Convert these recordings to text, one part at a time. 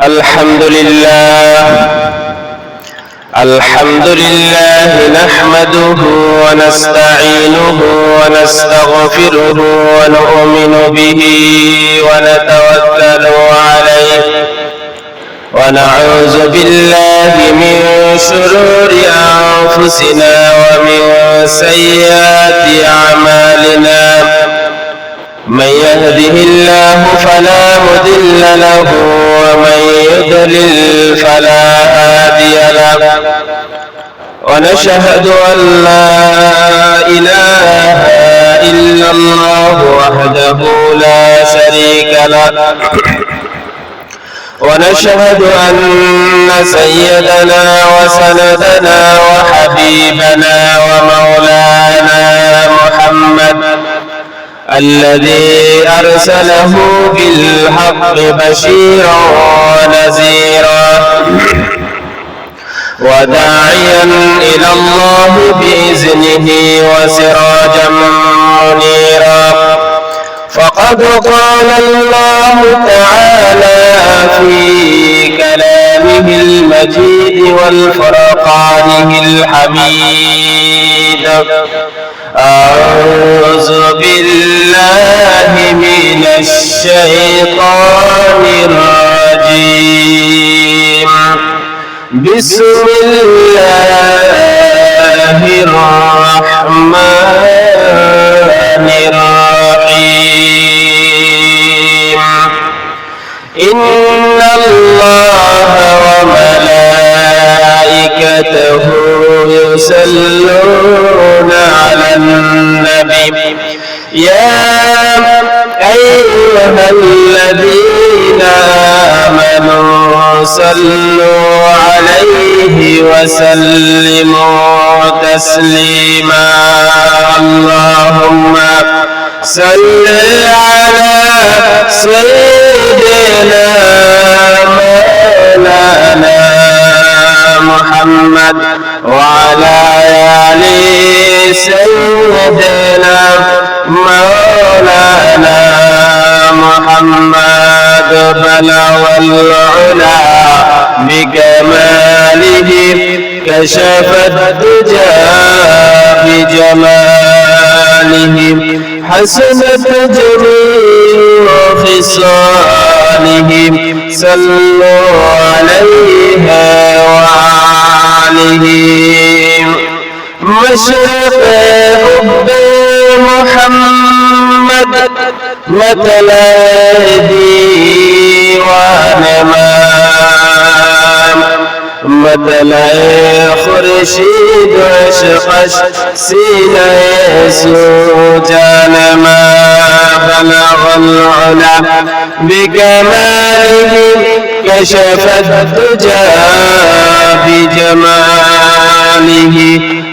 الحمد لله نحمده ونستعينه ونستغفره ونؤمن به ونتوكل عليه ونعوذ بالله من شرور أنفسنا ومن سيئات أعمالنا من يهده الله فلا مضل له ومن يضلل فلا هادي له ونشهد أن لا إله إلا الله وحده لا شريك له ونشهد أن سيدنا وسندنا وحبيبنا ومولانا محمد الذي أرسله بالحق بشيرا ونذيرا وداعيا إلى الله بإذنه وسراجا منيرا فقد قال الله تعالى في كلامه المجيد والفرقانه الحميد أعوذ بالله من الشيطان الرجيم بسم الله الرحمن الرحيم إن الله وملائكته يصلون على النبي يا أيها الذين آمنوا صلوا عليه وسلموا تسليما اللهم صل على سيدنا مولانا محمد وعلى آل سيدنا مولانا محمد بلغ العلا بكماله كشف الدجى بجماله حسنت جميع خصاله صلوا عليه وآله مشرق حب محمد مثل ديوان مثل خرشيد عشق سينا سوجان ما بلغ العلا بكماله كشف الدجى بجماله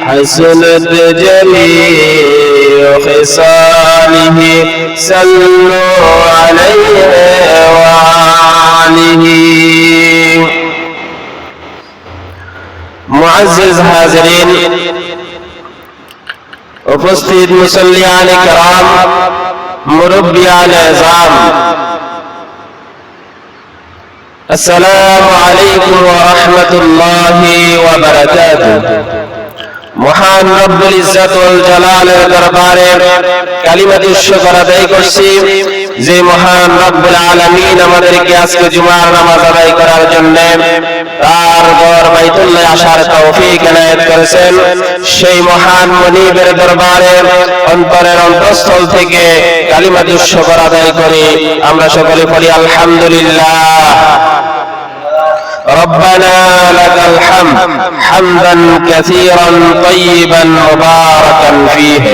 حسنت جميع خصاله صلوا عليه وآله मुअज़्ज़िज़ हाज़िरीन उपस्थित मुसल्लियान किराम मुरब्बियान इज़ाम अस्सलामु अलैकुम व रहमतुल्लाहि व बरकातुहू মহান রব্বুল ইজ্জত ওয়াল জালালের দরবারে কালিমাতুশ শুকর আদায় করছি যে মহান রব্বুল আলামিন আমাদেরকে আজকে জুমার নামাজ আদায় করার জন্য তার ঘর বাইতুল্লাহ আসার তৌফিক এনায়েত করেছেন সেই মহান মুনিবের দরবারে অন্তরের অন্তঃস্থল থেকে কালিমাতুশ শুকর আদায় করি আমরা সকলে বলি আলহামদুলিল্লাহ ربنا لك الحمد حمدا كثيرا طيبا مباركا فيه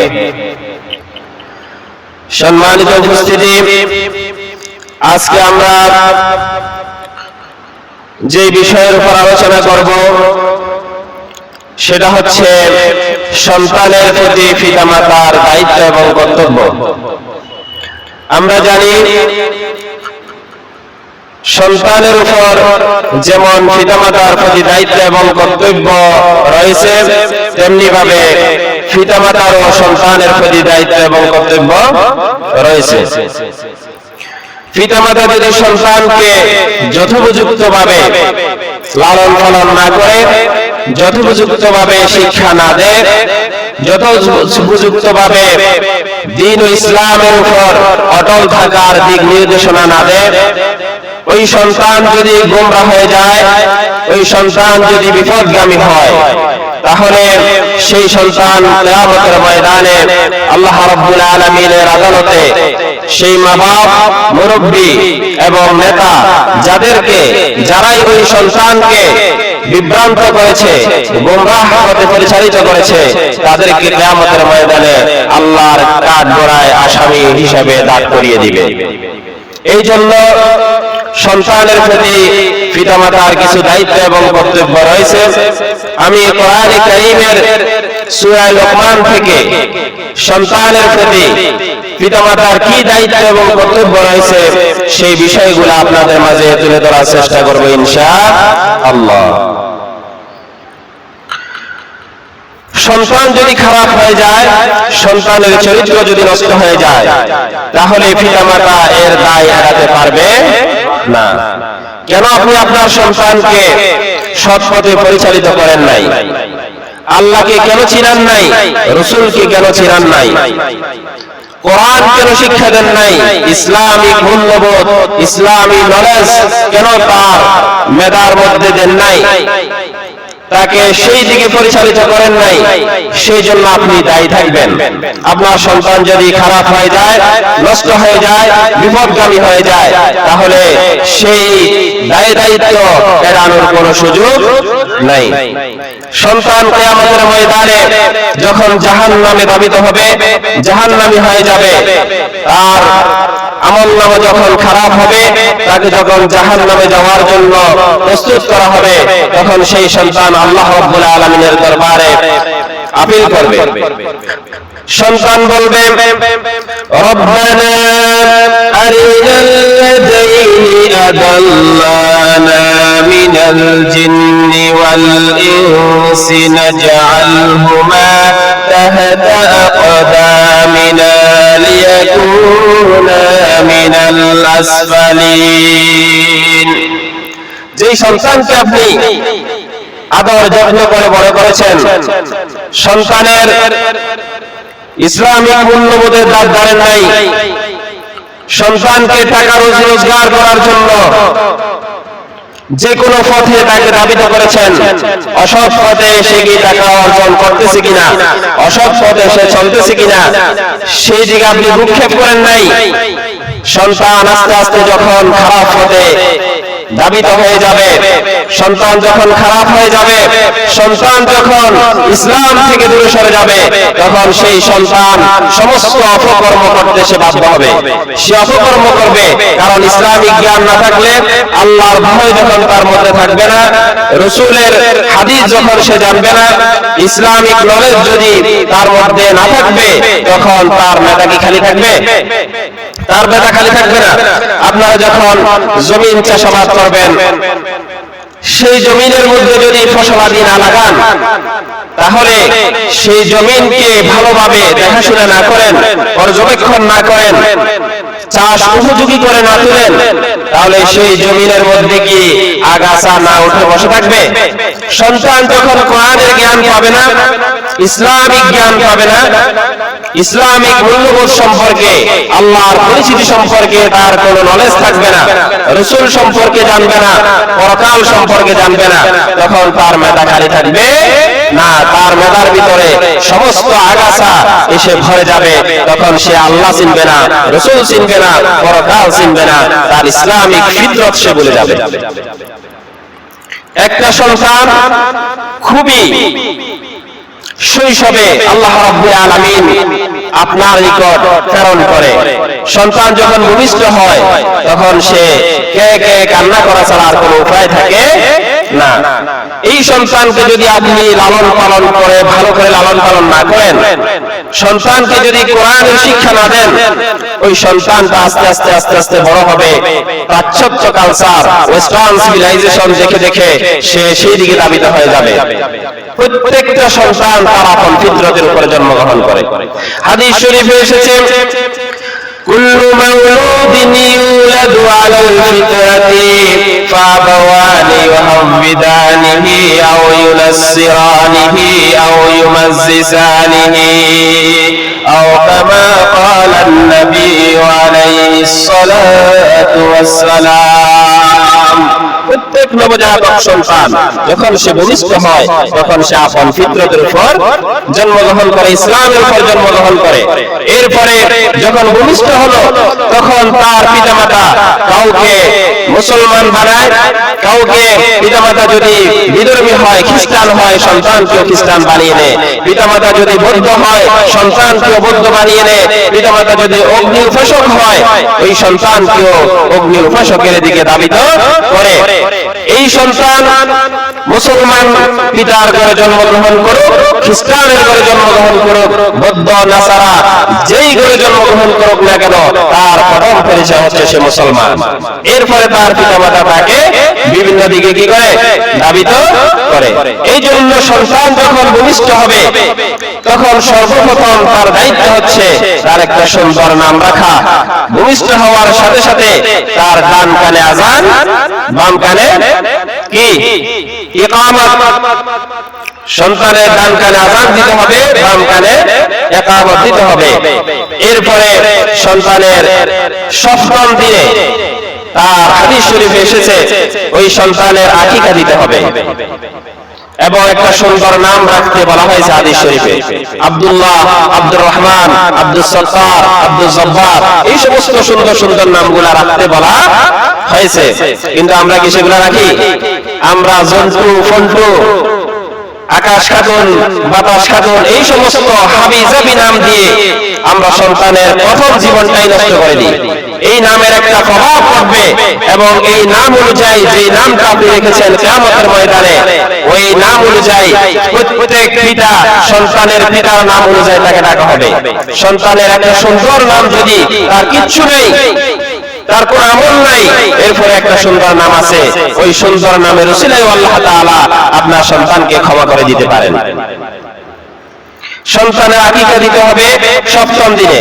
সম্মানিত উপস্থিতি আজকে আমরা যে বিষয়ের উপর আলোচনা করব সেটা হচ্ছে সন্তানের প্রতি পিতামাতার দায়িত্ব এবং কর্তব্য আমরা জানি সন্তানের উপর যেমন পিতামাতার প্রতি দায়িত্ব এবং কর্তব্য রয়েছে তেমনি ভাবে পিতামাতারও সন্তানের প্রতি দায়িত্ব এবং কর্তব্য রয়েছে। পিতামাতা যদি সন্তানকে যথোপযুক্তভাবে লালন পালন না করে, যথোপযুক্তভাবে শিক্ষা না দেয়, যথোপযুক্তভাবে দ্বীন ও ইসলামের উপর অটল থাকার দিক নির্দেশনা না দেয়, ওই সন্তান যদি গোমরা হয়ে যায়, ওই সন্তান যদি বিপদগামী হয়, তাহলে সেই সন্তান কিয়ামতের ময়দানে আল্লাহ রাব্বুল আলামিনের আদালতে সেই মা-বাপ, মুরব্বী এবং নেতা যারাই ওই সন্তানকে বিভ্রান্ত করেছে, গোমরাহ পথে পরিচালিত করেছে, তাদেরকে কিয়ামতের ময়দানে আল্লাহর কাঠগড়ায় আসামি হিসেবে দাঁড় করিয়ে দিবে। এই জন্য সন্তানের প্রতি পিতামাতার কিছু দায়িত্ব এবং কর্তব্য রয়েছে। আমি কোরআনে কারীমের সূরা লোকমান থেকে সন্তানের প্রতি পিতামাতার কি দায়িত্ব এবং কর্তব্য রয়েছে সেই বিষয়গুলো আপনাদের মাঝে তুলে ধরার চেষ্টা করব ইনশাআল্লাহ। সন্তান যদি খারাপ হয়ে যায়, সন্তানের চরিত্র যদি নষ্ট হয়ে যায়, তাহলে পিতামাতা এর দায় এড়াতে পারবে না। কেন আপনি আপনার সন্তানকে সৎ পথে পরিচালিত করেন নাই? আল্লাহকে কেন চিনান নাই? রাসূলকে কেন চিনান নাই? কোরআন কেন শিক্ষা দেন নাই? ইসলামিক মূল্যবোধ, ইসলামী নলেজ কেন তার মেধার মধ্যে দেন নাই? তাকে সেই দিকে পরিচালিত করেন নাই? সেই জন্য আপনি দায়ী থাকবেন। আপনার সন্তান যদি খারাপ হয়ে যায়, নষ্ট হয়ে যায়, বিপদগামী হয়ে যায়, তাহলে সেই দায়িত্ব এড়ানোর কোনো সুযোগ নাই। সন্তান কিয়ামতের ময়দানে যখন জাহান্নামে ধাবিত হবে, জাহান্নামী হয়ে যাবে, আর আমলনামা যখন খারাপ হবে, তাকে যখন জাহান্নামে যাওয়ার জন্য প্রস্তুত করা হবে, তখন সেই সন্তান আল্লাহ রাব্বুল আলামিনের দরবারে আপিল করবে। সন্তান বলবে, রব্বানা আরিনাল্লাযীনা আদাল্লানা মিনাল জিন্নি ওয়াল ইনসি নাজআলহুমা তাহতা আকদামিনা লিয়াকুনা মিনাল আসফালিন। যেই সন্তানকে আপনি আদর যত্ন করে বড় করেছেন, সন্তানের ইসলামিক মূল্যবোধের দাঁত ধরেন নাই, সন্তানকে টাকা রোজগার করার জন্য যে কোনো পথে তাকে ধাবিত করেছেন, অসৎ পথে সে কি টাকা অর্জন করতেছে কিনা, অসৎ পথে সে চলতেছে কিনা, সেই দিকে আপনি ভ্রুক্ষেপ করেন নাই। সন্তান আস্তে আস্তে যখন খারাপ পথে ধাবিত হয়ে যাবে, সন্তান যখন খারাপ হয়ে যাবে, সন্তান যখন ইসলাম থেকে দূরে সরে যাবে, তখন সেই সন্তান সমস্ত অপকর্ম করতে সে বাধ্য হবে। সে অপকর্ম করবে, কারণ ইসলামিক জ্ঞান না থাকলে, আল্লাহর ভয় যখন তার মধ্যে থাকবে না, রাসূলের হাদিস যখন সে জানবে না, ইসলামিক নলেজ যদি তার মধ্যে না থাকবে, তখন তার মেধা কি খালি থাকবে? তার মেধা খালি থাকবে না। আপনারা যখন জমিন চাষাবাদ করবেন, সেই জমিনের মধ্যে যদি ফসলাদি না লাগান, তাহলে সেই জমিনকে ভালোভাবে দেখাশোনা না করেন, পর্যবেক্ষণ না করেন, চাষ উপযোগী করে না তুলেন, তাহলে সেই জমিনের মধ্যে কি আগাছা না উঠে বসে থাকবে? সন্তান যখন কোরআনের জ্ঞান পাবে না, ইসলামিক জ্ঞান পাবে না, ইসলামিক মূল্যবোধ সম্পর্কে, আল্লাহর পরিচিতি সম্পর্কে তার কোনো নলেজ থাকবে না, রাসূল সম্পর্কে জানবে না, পরকাল সম্পর্কে জানবে না, তখন তার মেধা খালি থাকবে না। তার মেধার ভিতরে সমস্ত আগাছা এসে ভরে যাবে, তখন সে আল্লাহ চিনবে না, রাসূল চিনবে না, পরকাল চিনবে না, তার ইসলামিক ফিতরত সে ভুলে যাবে। একটা সন্তান খুবই শৈশবে আল্লাহ রাব্বুল আলামিন আপনার নিকট প্রেরণ করে। সন্তান যখন ভূমিষ্ঠ হয়, তখন সে কে কে কান্না করা ছাড়া আর কোনো উপায় থাকে না। এই সন্তানকে যদি আপনি লালন পালন করে, ভালো করে লালন পালন না করেন, সন্তানকে যদি কোরআনের শিক্ষা না দেন, ওই সন্তানটা আস্তে আস্তে আস্তে আস্তে বড় হবে পাশ্চাত্য কালচার, ওয়েস্টার্ন সিভিলাইজেশন দেখে দেখে সে সেই দিকে ধাবিত হয়ে যাবে। প্রত্যেকটা সন্তান তার আপন ফিতরতের উপরে জন্মগ্রহণ করে। হাদিস শরীফে এসেছে, কুল্লু মাউলুদিন ইউলাদু আলাল ফিতরাতি ফাআবাওয়ানি ইউহাওবিদানিহি আও ইউনাসসিরানিহি আও ইউমাজ্জিসানিহি আও কামা ক্বালা আন-নাবিয়্যু আলাইহিস সালাতু ওয়াস সালাম। প্রত্যেক নবজাতক সন্তান যখন সে ভূমিষ্ঠ হয় তখন সে আপন ফিতরতের উপর জন্মগ্রহণ করে, ইসলামের উপর জন্মগ্রহণ করে। এরপরে যখন ভূমিষ্ঠ হলো তখন তার পিতামাতা কাউকে মুসলমান বানায়, কাউকে পিতামাতা যদি বিধর্মী হয়, খ্রিস্টান হয়, সন্তানকেও খ্রিস্টান বানিয়ে নেয়। পিতামাতা যদি বৌদ্ধ হয়, সন্তানকেও বৌদ্ধ বানিয়ে নেয়। পিতামাতা যদি অগ্নি উপাসক হয়, ওই সন্তানকেও অগ্নি উপাসকের দিকে ধাবিত করে। এই সন্তান মুসলমান পিতার ঘরে জন্মগ্রহণ করুক, খ্রিস্টানের ঘরে জন্মগ্রহণ করুক, বৌদ্ধ নাসারা যেই ঘরে জন্মগ্রহণ করুক না কেন, তার প্রথম পরিচয় হচ্ছে সে মুসলমান। এরপরে তার পিতামাতা তাকে বিভিন্ন দিকে কি করে, ধাবিত করে। এই জন্য সন্তান যখন ভূমিষ্ঠ হবে তখন সর্বপ্রথম তার দায়িত্ব হচ্ছে তার একটা সুন্দর নাম রাখা। ভূমিষ্ঠ হওয়ার সাথে সাথে তার ডান কানে আযান, বাম কানে কি ইকামত। সন্তানের ডান কানে আযান দিতে হবে, বাম কানে ইকামত দিতে হবে। এরপরে সন্তানের সপ্তম দিনে তার হাদিস শরীফে এসেছে ওই সন্তানের আকিকা দিতে হবে এবং একটা সুন্দর নাম রাখতে বলা হয়েছে হাদিস শরীফে। আব্দুল্লাহ, আব্দুর রহমান, আব্দুস সত্তার, আব্দুল জব্বার, এই সমস্ত সুন্দর সুন্দর নামগুলা রাখতে বলা হয়েছে। কিন্তু আমরা কি সেগুলা রাখি? আমরা জন্তু, ফন্টু, আকাশ খাতুন, বাতাস খাতুন, এই সমস্ত হাবিজাবি নাম দিয়ে আমরা সন্তানের প্রথম জীবনটাই নষ্ট করে দিই। এই নামের একটা প্রভাব পড়বে এবং এই নাম অনুযায়ী যে নামটা আপনি রেখেছেন কিয়ামতের ময়দানে, ওই নাম অনুযায়ী প্রত্যেক পিতা সন্তানের পিতার নাম অনুযায়ী তাকে ডাকা হবে। সন্তানের একটা সুন্দর নাম যদি তার কিচ্ছু নেই, তার কোন আমল নাই, এরপরে একটা সুন্দর নাম আছে, ওই সুন্দর নামের উসিলায় আল্লাহ তাআলা আপনার সন্তানকে ক্ষমা করে দিতে পারেন। সন্তানের আকিকা দিতে হবে সপ্তম দিনে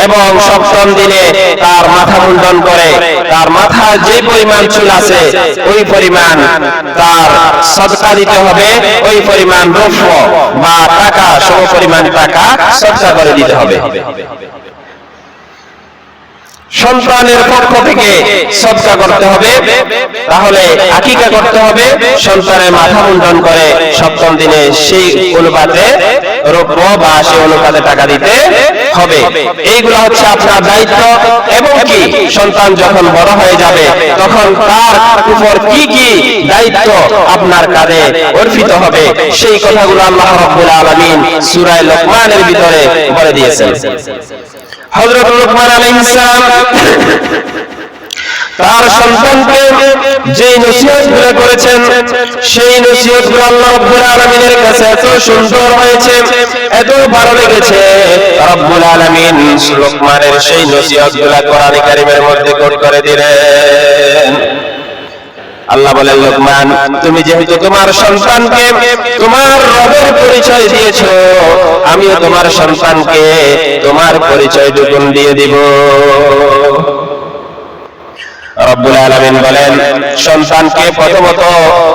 এবং সপ্তম দিনে তার মাথা মুন্ডন করে তার মাথার যে পরিমাণ চুল আছে ওই পরিমাণ তার সদকা দিতে হবে, ওই পরিমাণ রৌপ্য বা টাকা, সম পরিমাণ টাকা সদকা করে দিতে হবে। সন্তানের পক্ষ থেকে সদকা করতে হবে, তাহলে আকিকা করতে হবে। সন্তানের মাথা মুন্ডন করে সপ্তম দিনে সেই অনুপাতে রৌপ্য বা সেই অনুপাতে টাকা দিতে হবে। এইগুলো হচ্ছে আপনার দায়িত্ব। এবং কি সন্তান যখন বড় হয়ে যাবে তখন তার উপর কি কি দায়িত্ব আপনার কাঁধে অর্পিত হবে, সেই কথাগুলো আল্লাহ রাব্বুল আলামিন সূরা লোকমানের ভিতরে বলে দিয়েছেন। হযরত লোকমান আলাইহিস সালাম তার সন্তানকে যে নসিহতগুলো করেছেন সেই নসিহতগুলো আল্লাহ রাব্বুল আলামিনের কাছে এত সুন্দর হয়েছে, এত ভালো লেগেছে। রাব্বুল আলামিন লোকমানের সেই নসিহতগুলো কোরআনে কারীমের মধ্যে কোট করে দিলেন। আল্লাহ বলেন, লোকমান, তুমি যেহেতু তোমার সন্তানকে তোমার রবের পরিচয় দিয়েছো, আমিও তোমার সন্তানকে তোমার পরিচয় দুগুণ দিয়ে দিব। রব্বুল আলামিন বলেন, সন্তানকে প্রথমত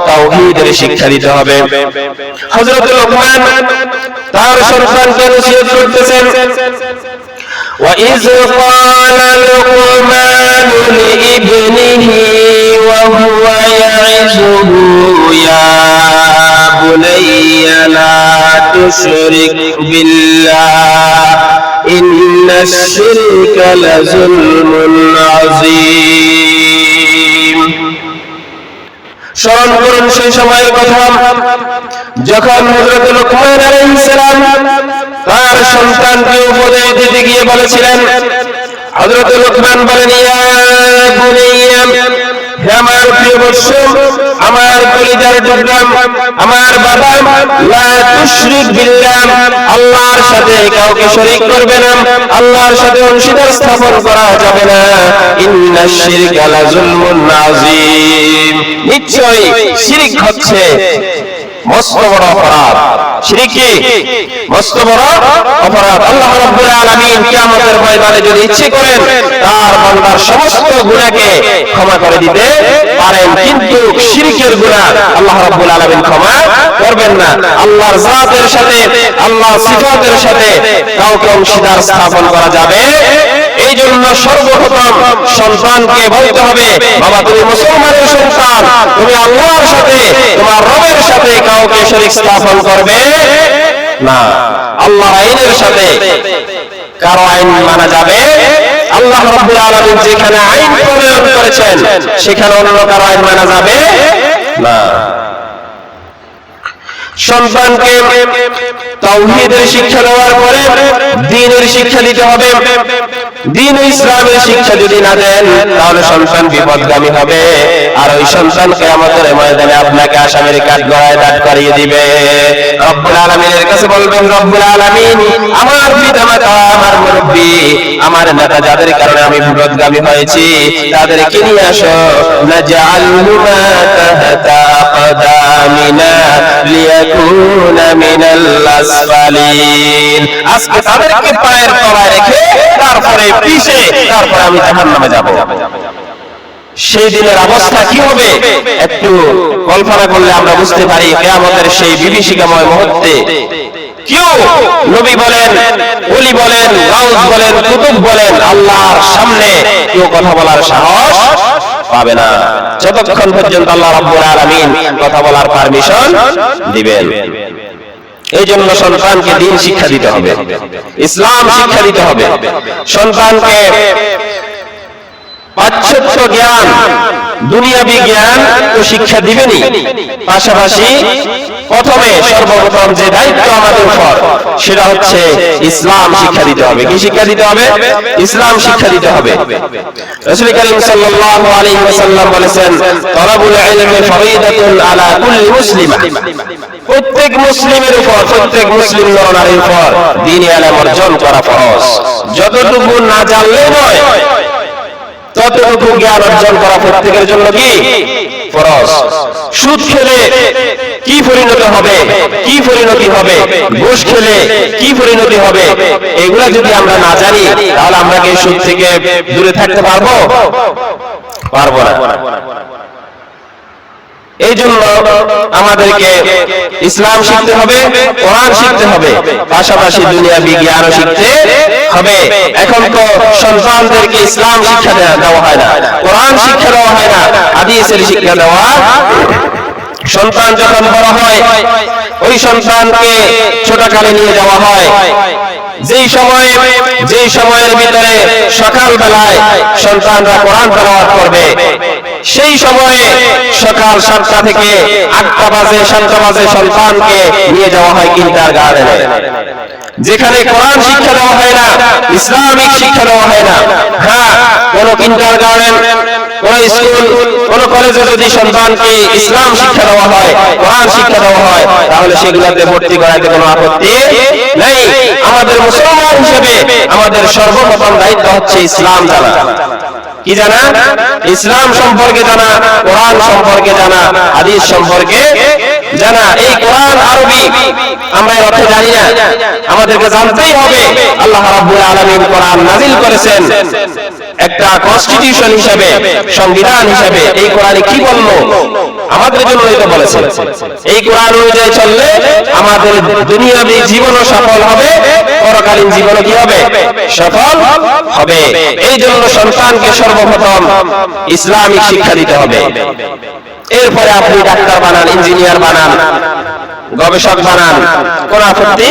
তাওহীদের শিক্ষা দিতে হবে। হযরত লোকমান তার সন্তানকে নসিহত করতেছেন, وَإِذْ قَالَ لُقْمَانُ لِابْنِهِ وَهُوَ يَعِظُهُ يَا بُنَيَّ لَا تُشْرِكْ بِاللَّهِ إِنَّ الشِّرْكَ لَظُلْمٌ عَظِيمٌ। স্মরণ করুন সেই সময়ের কথা যখন হযরত লোকমান আলাইহিস সালাম তার সন্তানকে উপদেশ দিতে গিয়ে বলেছিলেন। হযরত লোকমান বলেন, ইয়া বুনাইয়া, হে আমার প্রিয় বৎস, আমার কলিজার টুকরা, আমার বাবা, লা তুশরিক বিল্লাহ, আল্লাহর সাথে কাউকে শরীক করবে না, আল্লাহর সাথে অংশীদার স্থাপন করা যাবে না। ইন্নাশ শিরকা লাযুলমুন আযীম, নিশ্চয়ই শিরক হচ্ছে মস্ত বড় অপরাধ। শিরক কি মস্ত বড় অপরাধ। আল্লাহ রাব্বুল আলামিন কিয়ামতের ময়দানে যদি ইচ্ছে করেন তার বান্দার সমস্ত গুনাহকে ক্ষমা করে দিতে পারেন, কিন্তু শিরকের গুনাহ আল্লাহ রাব্বুল আলামিন ক্ষমা করবেন না। আল্লাহর জাতের সাথে আল্লাহর সিফাতের সাথে কাউকে অংশীদার স্থাপন করা যাবে। এই জন্য সর্বপ্রথম সন্তানকে বলতে হবে, বাবা তুমি মুসলমানের সন্তান, তুমি আল্লাহর সাথে তোমার রবের সাথে কাউকে শরীক স্থাপন করবে না। আল্লাহর আইনের সাথে কারো আইন মানা যাবে। আল্লাহ রাব্বুল আলামিন যেখানে আইন প্রণয়ন করেছেন সেখানে অন্য কারো আইন মানা যাবে না। সন্তানকে তাওহীদের শিক্ষা দেওয়ার পরে দ্বীনের শিক্ষা দিতে হবে। দ্বীন ও ইসলামের শিক্ষা যদি না দেন তাহলে সন্তান বিপদগামী হবে, আর ওই সন্তান কিয়ামতের ময়দানে আপনাকে আসামির কাঠগড়ায় দাঁড় করিয়ে দিবে। রব্বুল আলামিনের কাছে বলবেন, রব্বুল আলামিন আমার পিতামাতা, আমার মুরব্বি, আমার নেতা যাদের কারণে আমি বিপদগামী হয়েছি তাদেরকে নিয়ে আসো। নাজআলহুমা তাহতা আকদামিনা লিয়াকুনা মিনাল আসফালিন। আজকে তাদেরকে পায়ের তলায় রেখে তারপরে পিছে তারপরে আমি জাহান্নামে যাব। সেই দিনের অবস্থা কি হবে একটু কল্পনা করলে আমরা বুঝতে পারি। কিয়ামতের সেই বিভীষিকাময় মুহূর্তে কেউ নবী বলেন, ওলি বলেন, গাউস বলেন, কুতুব বলেন, আল্লাহর সামনে কেউ কথা বলার সাহস পাবে না যতক্ষণ পর্যন্ত আল্লাহ রাব্বুল আলামিন কথা বলার পারমিশন দিবেন। এই জন্য সন্তানকে দ্বীন শিক্ষা দিতে হবে, ইসলাম শিক্ষা দিতে হবে। সন্তানকে পাশ্চাত্য জ্ঞান, দুনিয়াবি জ্ঞান তো শিক্ষা দিবেনই, পাশাপাশি প্রথমে সর্বপ্রথম যে দায়িত্ব আমাদের উপর সেটা হচ্ছে ইসলাম শিক্ষা দিতে হবে। কি শিক্ষা দিতে হবে? ইসলাম শিক্ষা দিতে হবে। রাসূল কারীম সাল্লাল্লাহু আলাইহি ওয়াসাল্লাম বলেছেন, তালাবুল ইলমি ফরিদাতুন আলা কুল্লি মুসলিমা। প্রত্যেক মুসলিমের উপর, প্রত্যেক মুসলিম নরনারীর উপর দ্বীনি ইলম অর্জন করা ফরজ। যতটুকু না জানলে নয়, ততটুকু জ্ঞান অর্জন করা প্রত্যেকের জন্য কি ফরজ। সুদ খেলে কি পরিণতি হবে, কি পরিণতি হবে, ঘুষ খেলে কি পরিণতি হবে, এগুলা যদি আমরা না জানি তাহলে আমরা কি সুদ থেকে দূরে থাকতে পারবো? পারবো না। এই জন্য আমাদেরকে ইসলাম শিখতে হবে, কোরআন শিখতে হবে, পাশাপাশি দুনিয়াবি জ্ঞানও শিখতে হবে। এখন তো সন্তানদেরকে ইসলাম শিক্ষা দেওয়া হয় না, কোরআন শিক্ষা দেওয়া হয় না, হাদিসের শিক্ষা দেওয়া। সন্তান যখন বড় হয় ওই সন্তানকে ছোটকালে নিয়ে যাওয়া হয়। যেই সময়ের ভিতরে সকাল বেলায় সন্তানরা কোরআন তেলাওয়াত করবে, সেই সময়ে সকাল 7টা থেকে 8টা বাজে 7টা বাজে সন্তানকে নিয়ে যাওয়া হয় কিন্ডারগার্টেনে, যেখানে কোরআন শিক্ষা দেওয়া হয় না, ইসলামিক শিক্ষা দেওয়া হয় না। হ্যাঁ, কোন কিন্ডারগার্টেন, কোন স্কুল, কোন কলেজে যদি সন্তানকে ইসলাম শিক্ষা দেওয়া হয়, কোরআন শিক্ষা দেওয়া হয়, তাহলে সেগুলোতে ভর্তি করাতে কোনো আপত্তি নেই। আমাদের মুসলমান হিসেবে আমাদের সর্বপ্রথম দায়িত্ব হচ্ছে ইসলাম জানা। কি জানা? ইসলাম সম্পর্কে জানা, কোরআন সম্পর্কে জানা, হাদিস সম্পর্কে জানা। এই কোরআন আরবি আমরা এর অর্থ জানি না, আমাদেরকে জানতেই হবে। আল্লাহ রাব্বুল আলামিন কোরআন নাযিল করেছেন একটা কনস্টিটিউশন হিসেবে, সংবিধান হিসেবে। এই কোরআনে কি বললো আমাদের জন্যই তো বলেছেন। এই কোরআন অনুযায়ী চললে আমাদের দুনিয়াবী জীবনও সফল হবে, পরকালীন জীবনও কি হবে? সফল হবে। এই জন্য সন্তানকে সর্বপ্রথম ইসলামিক শিক্ষা দিতে হবে। এরপরে আপনি ডাক্তার বানান, ইঞ্জিনিয়ার বানান, গবেষক বানান, কোন আপত্তি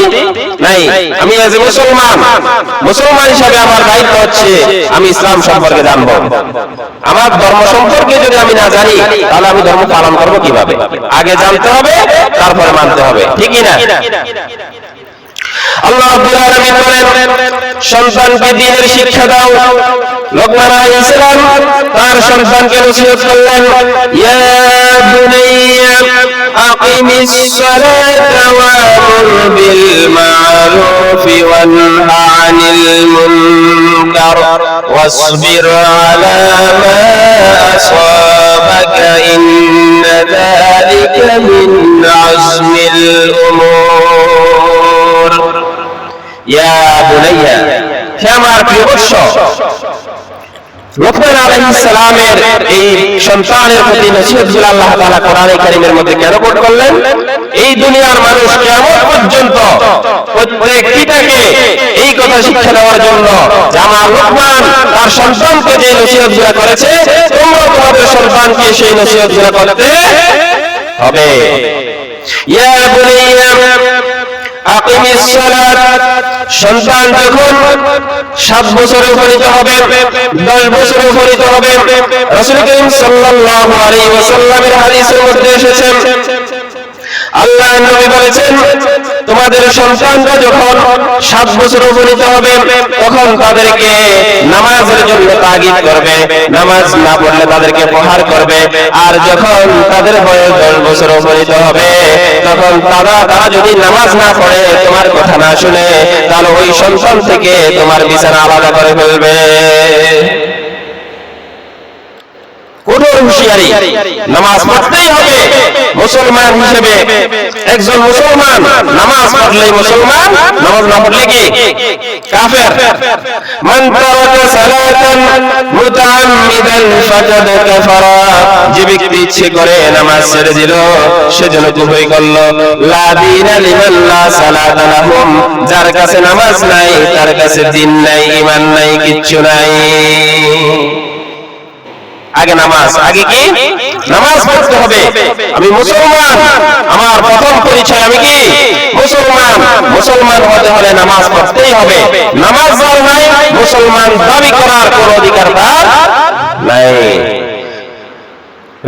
নাই। আমি এজ এ মুসলমান হিসাবে আমার দায়িত্ব হচ্ছে আমি ইসলাম সম্পর্কে জানবো। আমার ধর্ম সম্পর্কে যদি আমি না জানি তাহলে আমি ধর্ম পালন করবো কিভাবে? আগে জানতে হবে, তারপরে মানতে হবে, ঠিকই না? আল্লাহ রাব্বুল আলামিন বলেন, সন্তানকে দ্বীনের শিক্ষা দাও। লোকমান আলাইহিস সালাম তার সন্তানকে নসিহত করলেন, ইয়া বুনাইয়া আকিমিস সালাতা ওয়া'মুর বিল মা'রুফি ওয়ানহা আনিল মুনকার ওয়াসবির আলা মা আসাবাকা ইন্না যালিকা মিন আজমিল উমুর। ইয়া বুনাইয়া, হে আমার প্রিয় বৎস, লুকমান আলাইহিস সালামের এই সন্তানের প্রতি নসিহতগুলো আল্লাহ তাআলা কোরআনে কারীমের মধ্যে কেন কোট করলেন? এই দুনিয়ার মানুষ কিয়ামত পর্যন্ত প্রত্যেক পিতাকে এই কথা শিক্ষা দেওয়ার জন্য যে আমার লুকমান তার সন্তানকে যে নসিহতগুলো করেছে, তোমরা তোমাদের সন্তানকে সেই নসিহতগুলো করতে হবে। ইয়া বুনাইয়া আকিমিস সালাত, সন্তান যখন 7 বছরে উপনীত হবে, 10 বছরে উপনীত হবে, রাসূল করিম সাল্লাল্লাহু আলাইহি ওয়াসাল্লামের হাদিসের মধ্যে এসেছে, আল্লাহ নবী বলেছেন, তোমাদের সন্তানরা যখন 7 বছরে উপনীত হবে তখন তাদেরকে নামাজের জন্য তাগিদ করবে, নামাজ না পড়লে তাদেরকে প্রহার করবে। আর যখন তাদের বয়স 10 বছরে উপনীত হবে তখন তারা যদি নামাজ না পড়ে, তোমার কথা না শুনে, তাহলে ওই সন্তান থেকে তোমার বিছানা আলাদা করে ফেলবে। কঠোর হুঁশিয়ারি, নামাজ পড়তেই হবে। মুসলমান হিসেবে একজন মুসলমান নামাজ পড়লেই মুসলমান, নামাজ না পড়লে কি কাফের। মান তারাকা সালাতান মুতাআম্মিদান ফাকাদ কাফারা, যে ব্যক্তি ইচ্ছে করে নামাজ ছেড়ে দিল সেজন্য কুফরি করলো। লা দীনা লিমান লা সালাতা লাহুম, যার কাছে নামাজ নাই তার কাছে দ্বীন নাই, ঈমান নাই, কিচ্ছু নাই। আগে নামাজ, আগে কি নামাজ পড়তে হবে। আমি মুসলমান, আমার প্রথম পরিচয় আমি কি মুসলমান। মুসলমান হতে হলে নামাজ পড়তেই হবে। নামাজ যার নাই, মুসলমান দাবি করার কোনো অধিকার তার নাই।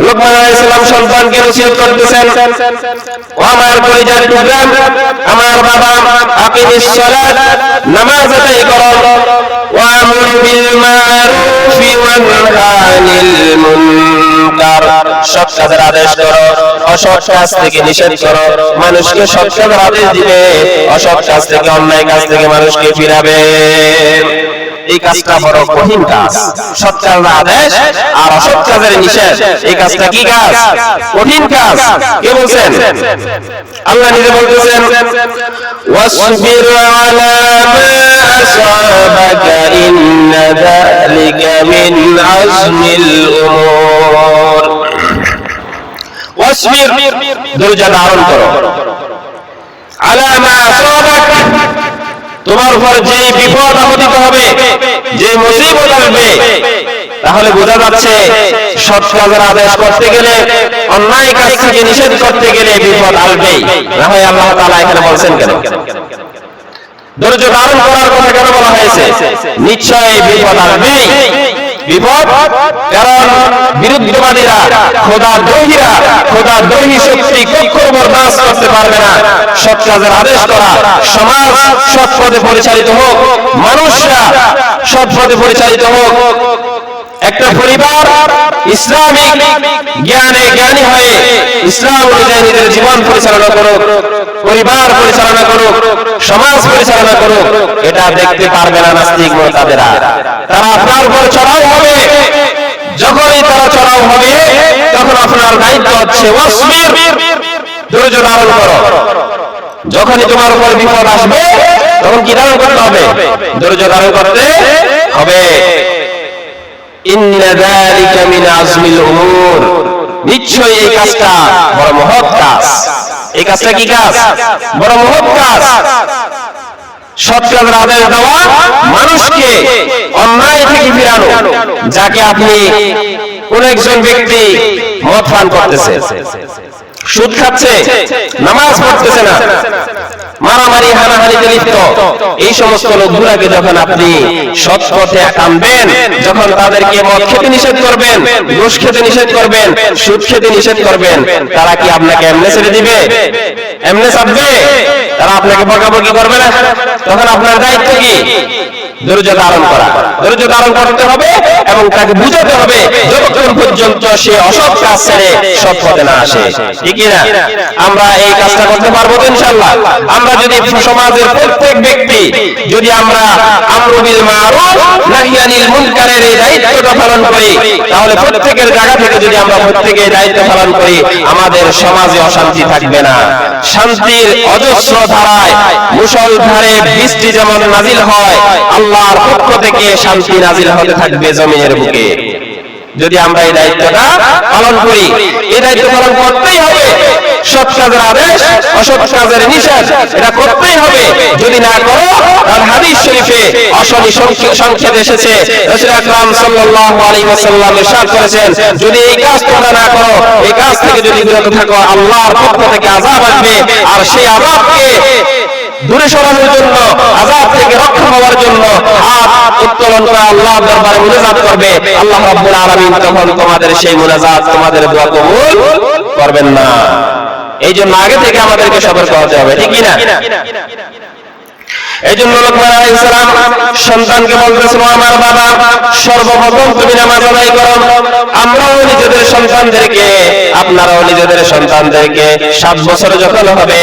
লুকমান আলাইহিস সালাম সন্তানকে নসিহত করতেছেন, ও আমার কলিজার টুকরা, আমার বাবা, আকিমিস সালাত, নামাজ আদায় করো, ওয়া আমর বিল মারুফি ওয়া নাহি আনিল মুনকার, সৎ কাজের আদেশ করো, অসৎ কাজ থেকে নিষেধ করো। মানুষকে সৎ কাজের আদেশ দিবে, অসৎ কাজ থেকে, অন্যায় কাজ থেকে মানুষকে ফিরাবে। এই কাজটা বড় কঠিন কাজ। সৎ কাজের আদেশ আর অসৎ কাজের নিষেধ, এই কাজটা কি কাজ? কঠিন কাজ। কে বলছেন? আল্লাহ নিজে বলতেছেন, ওয়াসবির আলা মা আসাবাকা ইন্না যালিকা মিন আজমিল উমুর। ওয়াসবির, ধৈর্য ধারণ করো, আলা মা আসাবাকা, তোমার উপর যে বিপদ আপতিত হবে, যে মুসিবত আসবে, তাহলে বোঝা যাচ্ছে সৎ কাজের আদেশ করতে গেলে, অন্যায় কাজ থেকে নিষেধ করতে গেলে বিপদ আসবেই। না হয় আল্লাহ তাআলা এখানে বলছেন কেন? ধৈর্য ধারণ করার কথা কেন বলা হয়েছে? নিশ্চয়ই বিপদ আসবেই। বিপদ, কারণ বিরুদ্ধবাদীরা, খোদাদ্রোহীরা, খোদাদ্রোহী শক্তি কখনো বরদাস্ত করতে পারবে না সৎ কাজের আদেশ করা। সমাজ সৎ পথে পরিচালিত হোক, মানুষরা সৎ পথে পরিচালিত হোক। একটা পরিবার ইসলামিক জ্ঞানে জ্ঞানী হয়ে ইসলাম অনুযায়ী নিজের জীবন পরিচালনা করুক, পরিবার পরিচালনা করুক, সমাজ পরিচালনা করুক, এটা দেখতে পারবে না নাস্তিক মুরতাদেরা। তারা আপনার উপর চড়াও হবে। যখনই তারা চড়াও হবে তখন আপনার দায়িত্ব হচ্ছে ওয়াসবির, ধৈর্য ধারণ করো। যখনই তোমার উপর বিপদ আসবে তখন কি ধারণ করতে হবে? ধৈর্য ধারণ করতে হবে। ইন্না যালিকা মিন আজমিল উমুর, নিশ্চয়ই এই কাজটা বড় মহৎ কাজ। এই কাজটা কি কাজ? বড় মহৎ কাজ। সৎ কাজের আদেশ দেওয়া, মানুষকে অন্যায় থেকে ফিরানো। যাকে আপনি কোন একজন ব্যক্তি মদ পান করতেছে, সুদ খাচ্ছে, নামাজ পড়তেছে না, মারামারি হানাহানিতে লিপ্ত, এই সমস্ত লোকগুলোকে যখন আপনি সৎ পথে আনবেন, যখন তাদেরকে মদ খেতে নিষেধ করবেন, ঘুষ খেতে নিষেধ করবেন, সুদ খেতে নিষেধ করবেন, তারা কি আপনাকে এমনি ছেড়ে দিবে? এমনি ছাড়বে? তারা আপনাকে বকাবকি করবে না? তখন আপনার দায়িত্ব কি? ধৈর্য ধারণ করা, ধৈর্য ধারণ করতে হবে এবং তাকে বুঝাতে হবে যতক্ষণ পর্যন্ত সে অসৎ কাজ ছেড়ে সৎ পথে না আসে। ঠিক না? আমরা এই কাজটা করতে পারবো তো ইনশাআল্লাহ? আমরা যদি সমাজের প্রত্যেক ব্যক্তি যদি আমরা আমরু বিল মারুফ নাহি আনিল মুনকারের এই দায়িত্বটা পালন করি, তাহলে প্রত্যেকের জায়গা থেকে যদি আমরা প্রত্যেকে দায়িত্ব পালন করি, আমাদের সমাজে অশান্তি থাকবে না। শান্তির অজস্র ধারায় মুষলধারে বৃষ্টি যেমন নাজিল হয়, আল্লাহর পক্ষ থেকে শান্তি নাজিল হতে থাকবে জমিনের বুকে। যদি আমরা এই দায়িত্বটা পালন করি, এই দায়িত্ব পালন করতেই হবে। সৎ কাজের আদেশ, অসৎ কাজের নিষেধ, এটা করতেই হবে। যদি না করো, তাহলে হাদিস শরীফে অশনি সংক্ষেপে এসেছে, রাসূল আকরাম সাল্লাল্লাহু আলাইহি ওয়াসাল্লাম ইরশাদ করেছেন, যদি এই কাজ তোমরা না করো, এই কাজ থেকে যদি বিরত থাকো, আল্লাহর পক্ষ থেকে আযাব আসবে। আর সেই আযাবকে দূরে সরানোর জন্য, আযাব থেকে রক্ষা পাওয়ার জন্য হাত উত্তোলন করে আল্লাহর দরবারে মুনাজাত করবে। আল্লাহ রাব্বুল আলামিন তখন তোমাদের সেই মুনাজাত, তোমাদের দোয়া কবুল করবেন না। এই জন্য আগে থেকে আমাদেরকে সতর্ক হতে হবে। ঠিক না? এই জন্য লোকমান আলাইহিস সালাম সন্তানকে বলতেছিল, আমার বাবা, সর্বপ্রথম তুমি নামাজ আদায় করো। আমরাও নিজেদের সন্তানদেরকে, আপনারাও নিজেদের সন্তানদেরকে 7 বছর যখন হবে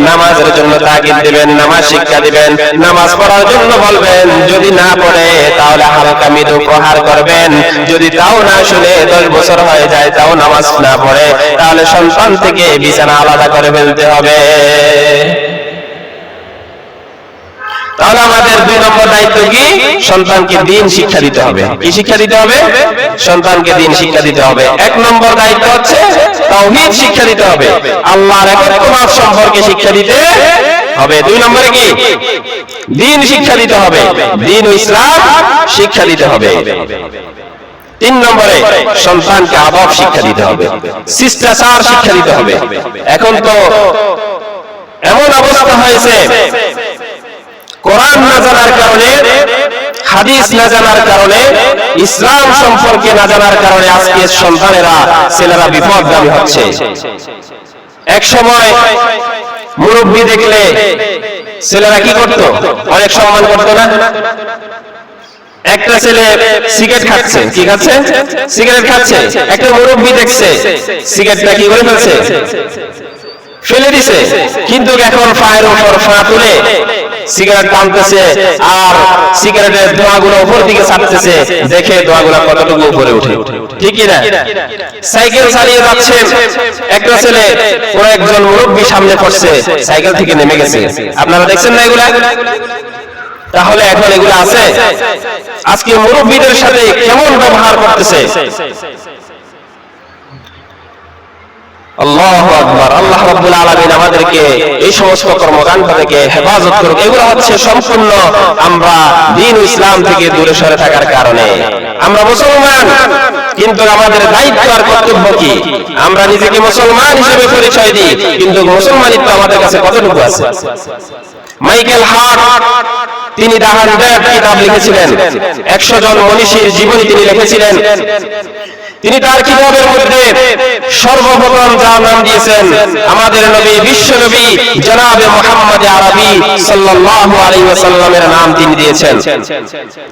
নামাজের জন্য তাগিদ দিবেন, নামাজ শিক্ষা দিবেন, নামাজ পড়ার জন্য বলবেন। যদি না পড়ে তাহলে হালকা মৃদু প্রহার করবেন। যদি তাও না শুনে 10 বছর হয়ে যায় তাও নামাজ না পড়ে, তাহলে সন্তান থেকে বিছানা আলাদা করে ফেলতে হবে। তাহলে আমাদের 2 নম্বর দায়িত্ব কি? সন্তানকে দ্বীন শিক্ষা দিতে হবে। কি শিক্ষা দিতে হবে? সন্তানকে দ্বীন শিক্ষা দিতে হবে। 1 নম্বর দায়িত্ব হচ্ছে তাওহীদ শিক্ষা দিতে হবে, আল্লাহর একত্ববাদ সম্পর্কে শিক্ষা দিতে হবে। 2 নম্বরে কি? দ্বীন শিক্ষা দিতে হবে, দ্বীন ও ইসলাম শিক্ষা দিতে হবে। 3 নম্বরে সন্তানকে আদব শিক্ষা দিতে হবে, শিষ্টাচার শিক্ষা দিতে হবে। এখন তো এমন অবস্থা হয়েছে, কোরআন না জানার কারণে, হাদিস না জানার কারণে, ইসলাম সম্পর্কে না জানার কারণে আজকে সন্তানেরা, ছেলেরা বিপদগামী হচ্ছে। এক সময় মুরব্বি দেখলে ছেলেরা কি করত? অনেক সম্মান করত না? একটা ছেলে সিগারেট খাচ্ছে, কি খাচ্ছে? সিগারেট খাচ্ছে। একটা মুরব্বি দেখছে সিগারেটটা কি করে ফেলছে, ফেলে দিছে, কিন্তু এখন পায়ের উপর পা তুলে সিগারেট টানতেছে আর সিগারেটের ধোঁয়াগুলো উপর দিকে ছাড়তেছে, দেখে ধোঁয়াগুলো কতটুকু উপরে উঠে। ঠিক না? সাইকেল চালিয়ে যাচ্ছেন একটা ছেলে, ও একজন মুরব্বি সামনে পড়ছে, সাইকেল থেকে নেমে গেছে। আপনারা দেখছেন না এগুলা? তাহলে এখন এগুলো আছে? আজকে মুরব্বিদের সাথে কেমন ব্যবহার করতেছে! আল্লাহু আকবার। আল্লাহ রাব্বুল আলামিন আমাদেরকে এই সমস্ত কর্মকাণ্ড থেকে হেফাজত করুক। এগুলো হচ্ছে সম্পূর্ণ আমরা দ্বীন ও ইসলাম থেকে দূরে সরে থাকার কারণে। আমরা মুসলমান, কিন্তু আমাদের দায়িত্ব আর কর্তব্য কি? আমরা নিজেকে মুসলমান হিসেবে পরিচয় দিই, কিন্তু মুসলমানিত্ব আমাদের কাছে কতটুকু আছে? মাইকেল হার্ট তিনি দ্য 100 কিতাব লিখেছিলেন, 100 জন মনীষীর জীবনী তিনি লিখেছিলেন। তিনি তার কিতাবের মধ্যে সর্বপ্রথম যার নাম দিয়েছেন আমাদের নবী, বিশ্ব নবী জনাবে মুহাম্মদ আরবি সাল্লাল্লাহু আলাইহি ওয়াসাল্লামের নাম তিনি দিয়েছেন।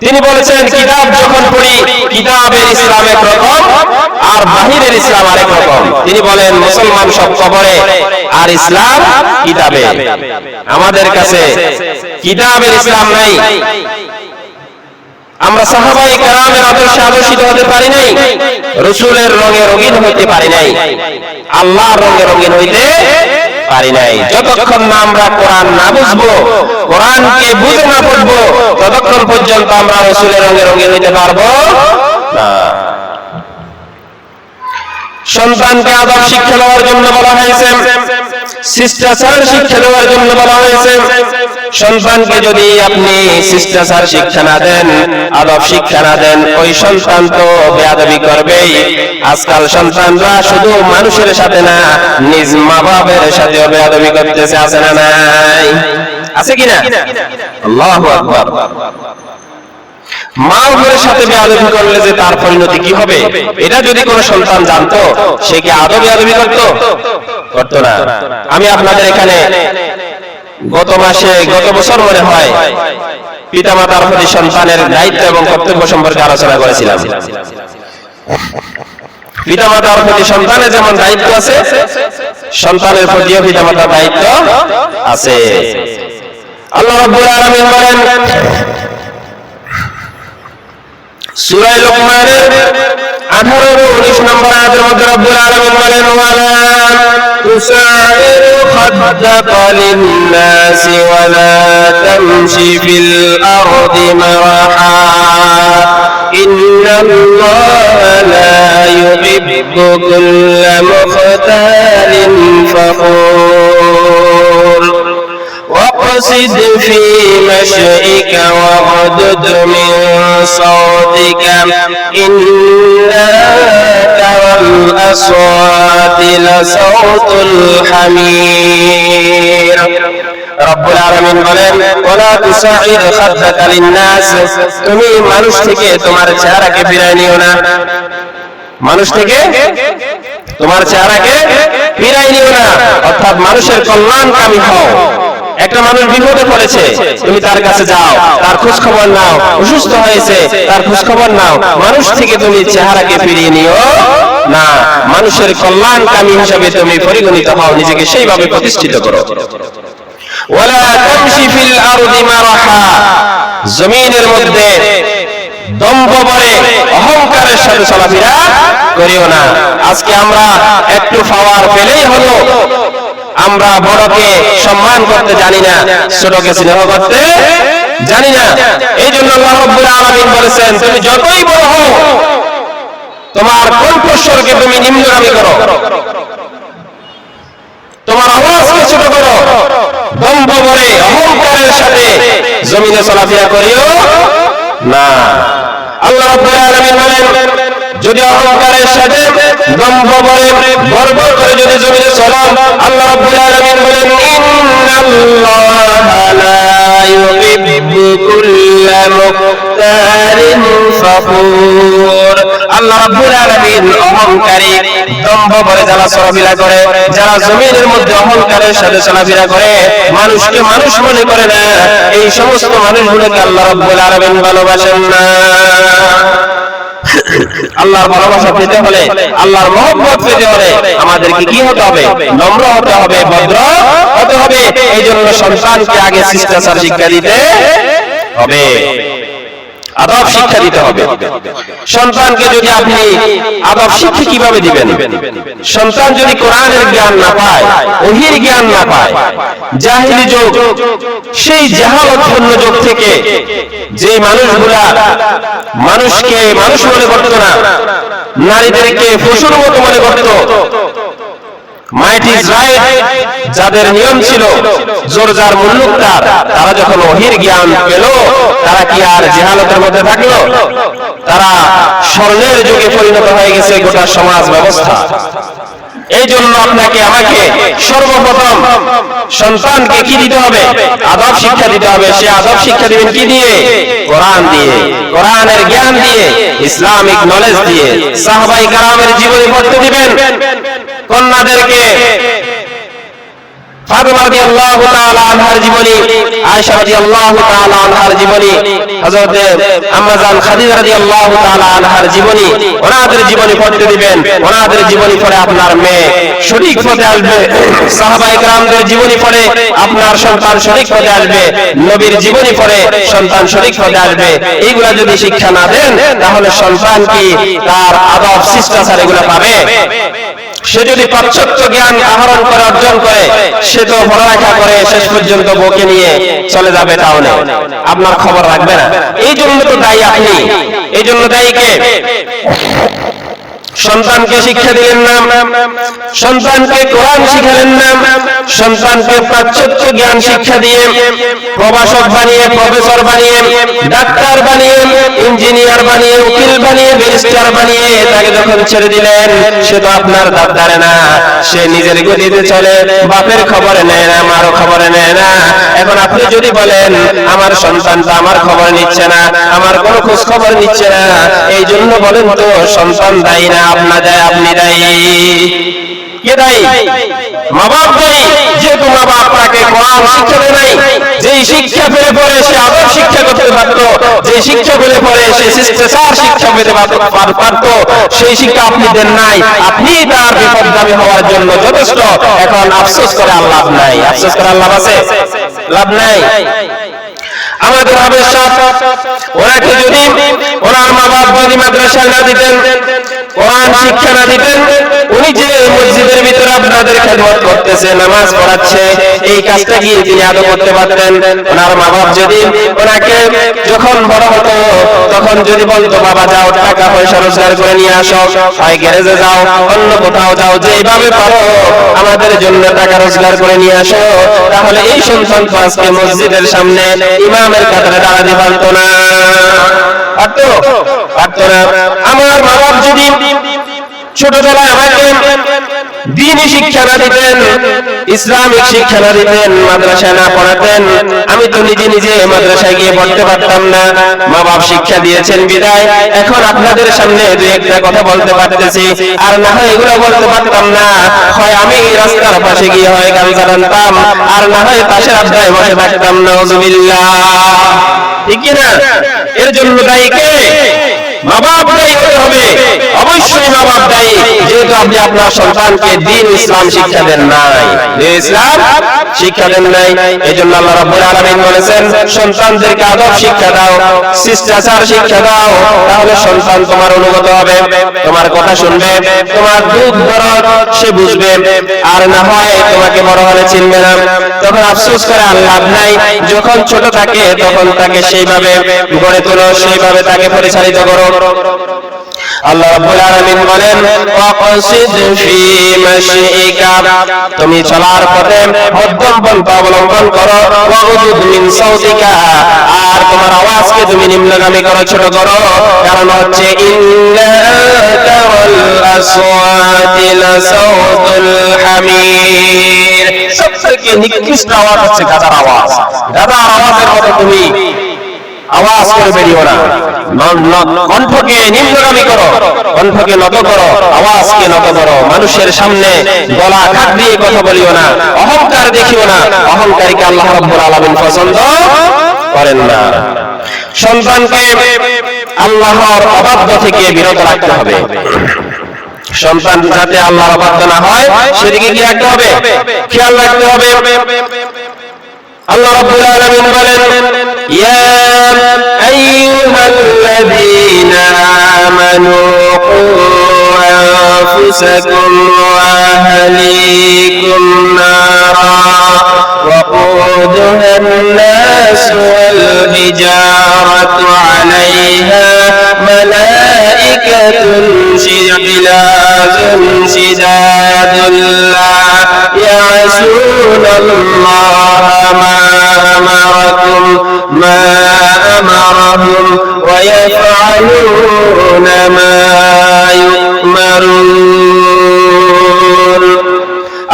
তিনি বলেছেন, কিতাব যখন পড়ি, কিতাবের ইসলাম এক রকম আর বাহিরের ইসলাম আরেক রকম। তিনি বলেন, মুসলমান সব কবরে আর ইসলাম কিতাবে। আমাদের কাছে কিতাবের ইসলাম নাই। আমরা সাহাবায়ে কেরামের আদর্শে আদর্শিত হতে পারি নাই, রাসূলের রঙে রঙিন হইতে পারি নাই, আল্লাহর রঙে রঙিন হইতে পারি নাই। যতক্ষণ না আমরা কোরআন না বুঝবো, কোরআনকে বুঝে না পড়বো, ততক্ষণ পর্যন্ত আমরা রাসূলের রঙে রঙিন হইতে পারবো না। সন্তানকে আদব শিক্ষা দেওয়ার জন্য বলা হয়েছে, শিষ্টাচার শিক্ষা দেওয়ার জন্য বলা হয়েছে। সন্তানকে যদি আপনি শিষ্টাচার শিক্ষা না দেন, আদব শিক্ষা না দেন, ওই সন্তান তো বেয়াদবি করবেই। আজকাল সন্তানরা শুধু মানুষের সাথে না, নিজ মা বাবার সাথেও বেয়াদবি করতেছে। আছে না নাই? আছে কিনা? আল্লাহু আকবার। মা বাবার সাথে বেয়াদবি করলে যে তার পরিণতি কি হবে, এটা যদি কোনো সন্তান জানতো, সে কি আদব বেয়াদবি করতো না? আমি আপনাদের এখানে গত বছর মনে হয় পিতামাতার প্রতি সন্তানের দায়িত্ব এবং কর্তব্য সম্পর্কে আলোচনা করেছিলাম। পিতামাতার প্রতি সন্তানের যেমন দায়িত্ব আছে, সন্তানের প্রতিও পিতামাতার দায়িত্ব আছে। আল্লাহ রাব্বুল আলামিন বলেন সূরা লুকমানের 18 এবং 19 নম্বর আয়াতের মধ্যে রাব্বুল আলামিন বলেন ওয়ালা তুসাইরু খাদ্দাকা লিন-নাসি ওয়ালা তামশি ফিল আরদি মারাহা ইন্নাল্লাহা লা ইউহিব্বু কুল্লা মুখতালিন ফাখুর واقصد في مشيك واغضض من صوتك إن أنكر الأصوات لصوت الحمير রব্বুল আলামিন বলেন ওয়ালা তুসাইর খাদ্দাকা লিন-নাস, তুমি মানুষ থেকে তোমার চেহারাকে ফিরায় নিও না, মানুষ থেকে তোমার চেহারাকে ফিরায় নিও না, অর্থাৎ মানুষের কল্যাণকামী হও। একটা মানুষ বিপদে পড়েছে, তুমি তার কাছে যাও, তার খোঁজ খবর নাও, অসুস্থ হয়েছে তার খোঁজ খবর নাও, মানুষ থেকে তুমি চেহারাকে ফিরিয়ে নিও না, মানুষের কল্যাণকামী হিসেবে তুমি পরিগণিত হও, নিজেকে সেইভাবে প্রতিষ্ঠিত করো। ওয়ালা তামশি ফিল আরদি মারাহা, জমিনের মধ্যে দম্ভ ভরে অহংকারের সাথে চলাফেরা করিও না। আজকে আমরা একটু পাওয়ার পেলেই হলো আমরা বড়কে সম্মান করতে জানি না, ছোটকে স্নেহ করতে জানি না। এই জন্য আল্লাহ রাব্বুল আলামিন বলেছেন তুমি যতই বড় হও তোমার কণ্ঠস্বরকে তুমি নিম্নগামী করো, তোমার আওয়াজকে ছোট করো, দম্ভ ভরে অহংকারের সাথে জমিনে চলাফেরা করিও না। আল্লাহ রাব্বুল আলামিন বলেন যদি অহংকারের সাথে দম্ভ ভরে গর্ব করে যদি জমিনে চলো, আল্লাহ রাব্বুল আলামিন বলেন ইন্নাল্লাহা লা ইউহিব্বু কুল্লা মুখতালিন ফাখুর। আল্লাহ রাব্বুল আলামিন অহংকারী দম্ভ ভরে যারা চলাফেরা করে, যারা জমিনের মধ্যে অহংকারের সাথে চলাফেরা করে, মানুষকে মানুষ মনে করে না, এই সমস্ত মানুষগুলোকে আল্লাহ রাব্বুল আলামিন ভালোবাসেন না। আল্লাহর ভালোবাসা পেতে হলে, আল্লাহর মহব্বত পেতে হলে আমাদেরকে কি হতে হবে? নম্র হতে হবে, ভদ্র হতে হবে। এই জন্য সন্তানকে আগে শিষ্টাচার শিক্ষা দিতে হবে, আদব শিক্ষা দিতে হবে। সন্তানকে যদি আপনি আদব শিক্ষা কিভাবে দিবেন? সন্তান যদি কোরআনের জ্ঞান না পায়, ওহীর জ্ঞান না পায়, জাহিলি যুগ, সেই জাহালতপূর্ণ যুগ থেকে যে মানুষগুলা মানুষকে মানুষ মনে করত না, নারীদেরকে পশুর মতো মনে করত, মাইট ইজ রাইট যাদের নিয়ম ছিল, জোর যার মুল্লুক তার, তারা যখন ওহীর জ্ঞান পেল, তারা কি আর জাহালতের মধ্যে থাকলো? তারা স্বর্ণের যুগে পরিণত হয়ে গেছে গোটা সমাজ ব্যবস্থা। এই জন্য আপনাকে আমাকে সর্বপ্রথম সন্তানকে কি দিতে হবে? আদব শিক্ষা দিতে হবে। সে আদব শিক্ষা দিবেন কি দিয়ে? কোরআন দিয়ে, কোরআনের জ্ঞান দিয়ে, ইসলামিক নলেজ দিয়ে। সাহাবায়ে কেরামের জীবনী পড়তে দিবেন। কন্যাদেরকে ফাতেমা রাদিয়াল্লাহু তাআলা আনহার জীবনী, আয়েশা রাদিয়াল্লাহু তাআলা আনহার জীবনী, হযরত আম্মা জান খাদিজা রাদিয়াল্লাহু তাআলা আনহার জীবনী, ওনাদের জীবনী পড়তে দিবেন। ওনাদের জীবনী পড়ে আপনার মেয়ে সঠিক পথে আসবে, সাহাবায়ে কেরামদের জীবনী পড়ে আপনার সন্তান সঠিক পথে আসবে, নবীর জীবনী পড়ে সন্তান সঠিক পথে আসবে। এইগুলা যদি শিক্ষা না দেন, তাহলে সন্তান কি তার আদব শিষ্টাচার এগুলো পাবে? সে যদি পাশ্চাত্য জ্ঞান আহরণ করে, অর্জন করে, সে তো পড়ালেখা করে শেষ পর্যন্ত বউকে নিয়ে চলে যাবে টাউনে, আপনার খবর রাখবে না। এই জন্য তো দায়ী আপনি, এই জন্য দায়ী কে? সন্তানকে শিক্ষা দিলেন না, সন্তানকে কোরআন শিখালেন না, সন্তানকে পাশ্চাত্য জ্ঞান শিক্ষা দিয়ে প্রভাষক বানিয়ে, প্রফেসর বানিয়ে, ডাক্তার বানিয়ে, ইঞ্জিনিয়ার বানিয়ে, উকিল বানিয়ে, ব্যারিস্টার বানিয়ে তাকে যখন ছেড়ে দিলেন, সে তো আপনার দাবদারে না, সে নিজের গতিতে চলে, বাপের খবর নেয় না, মারও খবর নেয় না। এখন আপনি যদি বলেন আমার সন্তানটা আমার খবর নিচ্ছে না, আমার কোনো খোঁজ খবর নিচ্ছে না, এই জন্য বলেন তো সন্তান দায়ী না আপনি দায়ী? কে দায়ী? মা বাপ দায়ী। যেহেতু যেহেতু মা বাপ তাকে কোরআন শিক্ষা দেয় নাই, যেই শিক্ষা পেলে পরে সে আদব শিক্ষা করতে পারত, যে শিক্ষা পেলে পরে সে শিষ্টাচার শিক্ষা পেতে পারত, সেই শিক্ষা আপনি দেন নাই। আপনি তার বিপদগামী হওয়ার জন্য যথেষ্ট। এখন আফসোস করে আর লাভ নাই। আফসোস করে আর লাভ আছে? লাভ নাই। আমাদের ভবিষ্যৎ ওনাকে যদি ওনার মা বাপ যদি মাদ্রাসায় না দিতেন, কোরআন শিক্ষা না দিতেন, উনি যে মসজিদের ভিতরে আপনাদের খেদমত করতেছে, নামাজ পড়াচ্ছে, এই কাজটা কি তিনি আদৌ করতে পারতেন? ওনার মা বাপ যদি ওনাকে যখন বড় হতো তখন যদি বলতো, বাবা যাও টাকা পয়সা রোজগার করে নিয়ে আসো, হয় গ্যারেজে যাও, অন্য কোথাও যাও, যেভাবে পারো আমাদের জন্য টাকা রোজগার করে নিয়ে আসো, তাহলে এই সন্তান তো আজকে মসজিদের সামনে ইমামের কাতারে দাঁড়াতে পারতো না। পারতো? পারতো না। আমার মা বাপ যদি ছোটবেলায় আমাকে দ্বীনি শিক্ষা না দিতেন, ইসলামিক শিক্ষা না দিতেন, মাদ্রাসায় না পড়াতেন, আমি তো নিজে নিজে মাদ্রাসায় গিয়ে পড়তে পারতাম না। মা বাপ শিক্ষা দিয়েছেন বিদায় এখন আপনাদের সামনে দুই একটা কথা বলতে পারতেছি, আর না হয় এগুলো বলতে পারতাম না। হয় আমি রাস্তার পাশে গিয়ে হয় গান চালাতাম, আর না হয় পাশের আড্ডায় বসে থাকতাম। নাউজুবিল্লাহ। ঠিক না? এর জন্য দায়ী কে? মা বাপ দায়ী হতে হবে, অবশ্যই মা বাপ দায়ী, যেহেতু আপনি আপনার সন্তানকে দ্বীন ইসলাম শিক্ষা দেন নাই, দ্বীন ইসলাম শিক্ষা দেন নাই। এই জন্য আল্লাহ রাব্বুল আলামিন বলেছেন, সন্তানদেরকে আদব শিক্ষা দাও, শিষ্টাচার শিক্ষা দাও, তাহলে সন্তান তোমার অনুগত হবে, তোমার কথা শুনবে, তোমার দুঃখ দরদ সে বুঝবে, আর না হয় তোমাকে বড় হলে চিনবে না। তখন আফসোস করে আর লাভ নাই। যখন ছোট থাকে তখন তাকে সেইভাবে গড়ে তোলো, সেইভাবে তাকে পরিচালিত করো। আল্লাহ রাব্বুল আলামিন বলেন, ওয়াকসিদ ফি মাশিকা, তুমি চলার পথে মধ্যম পন্থা অবলম্বন করো, ওয়াগুদ মিন সাউতিকা, আর তোমার আওয়াজকে তুমি নিম্নগামী করো, ছোট করো। কারণ হচ্ছে ইন্না তাওয়াল আসওয়াতি লাসাউতুল হামির, সবথেকে নিকৃষ্ট আওয়াজ হচ্ছে গাধার আওয়াজ। গাধার আওয়াজের মতো তুমি আওয়াজ করে বেরিও না। কণ্ঠকে নিম্নগামী করো, কণ্ঠকে নত করো, আওয়াজকে নত করো। মানুষের সামনে গলা কাট দিয়ে কথা বলিও না, অহংকার দেখিও না। অহংকারীকে আল্লাহ রাব্বুল আলামিন পছন্দ করেন না। সন্তানকে আল্লাহর অবাধ্য থেকে বিরত রাখতে হবে। সন্তান যাতে আল্লাহর অবাধ্য না হয় সেদিকে কি রাখতে হবে? খেয়াল রাখতে হবে। আল্লাহ রাব্বুল আলামিন বলেন, ইয়া আইয়ুহাল্লাযীনা আমানু কু আনফুসাকুম ওয়া আহলিকুম নারা ওয়াকুদুহা الناس والحجارة عليها ملائكة غلاظ شداد لا يعصون الله ما أمرهم ويفعلون ما يؤمرون।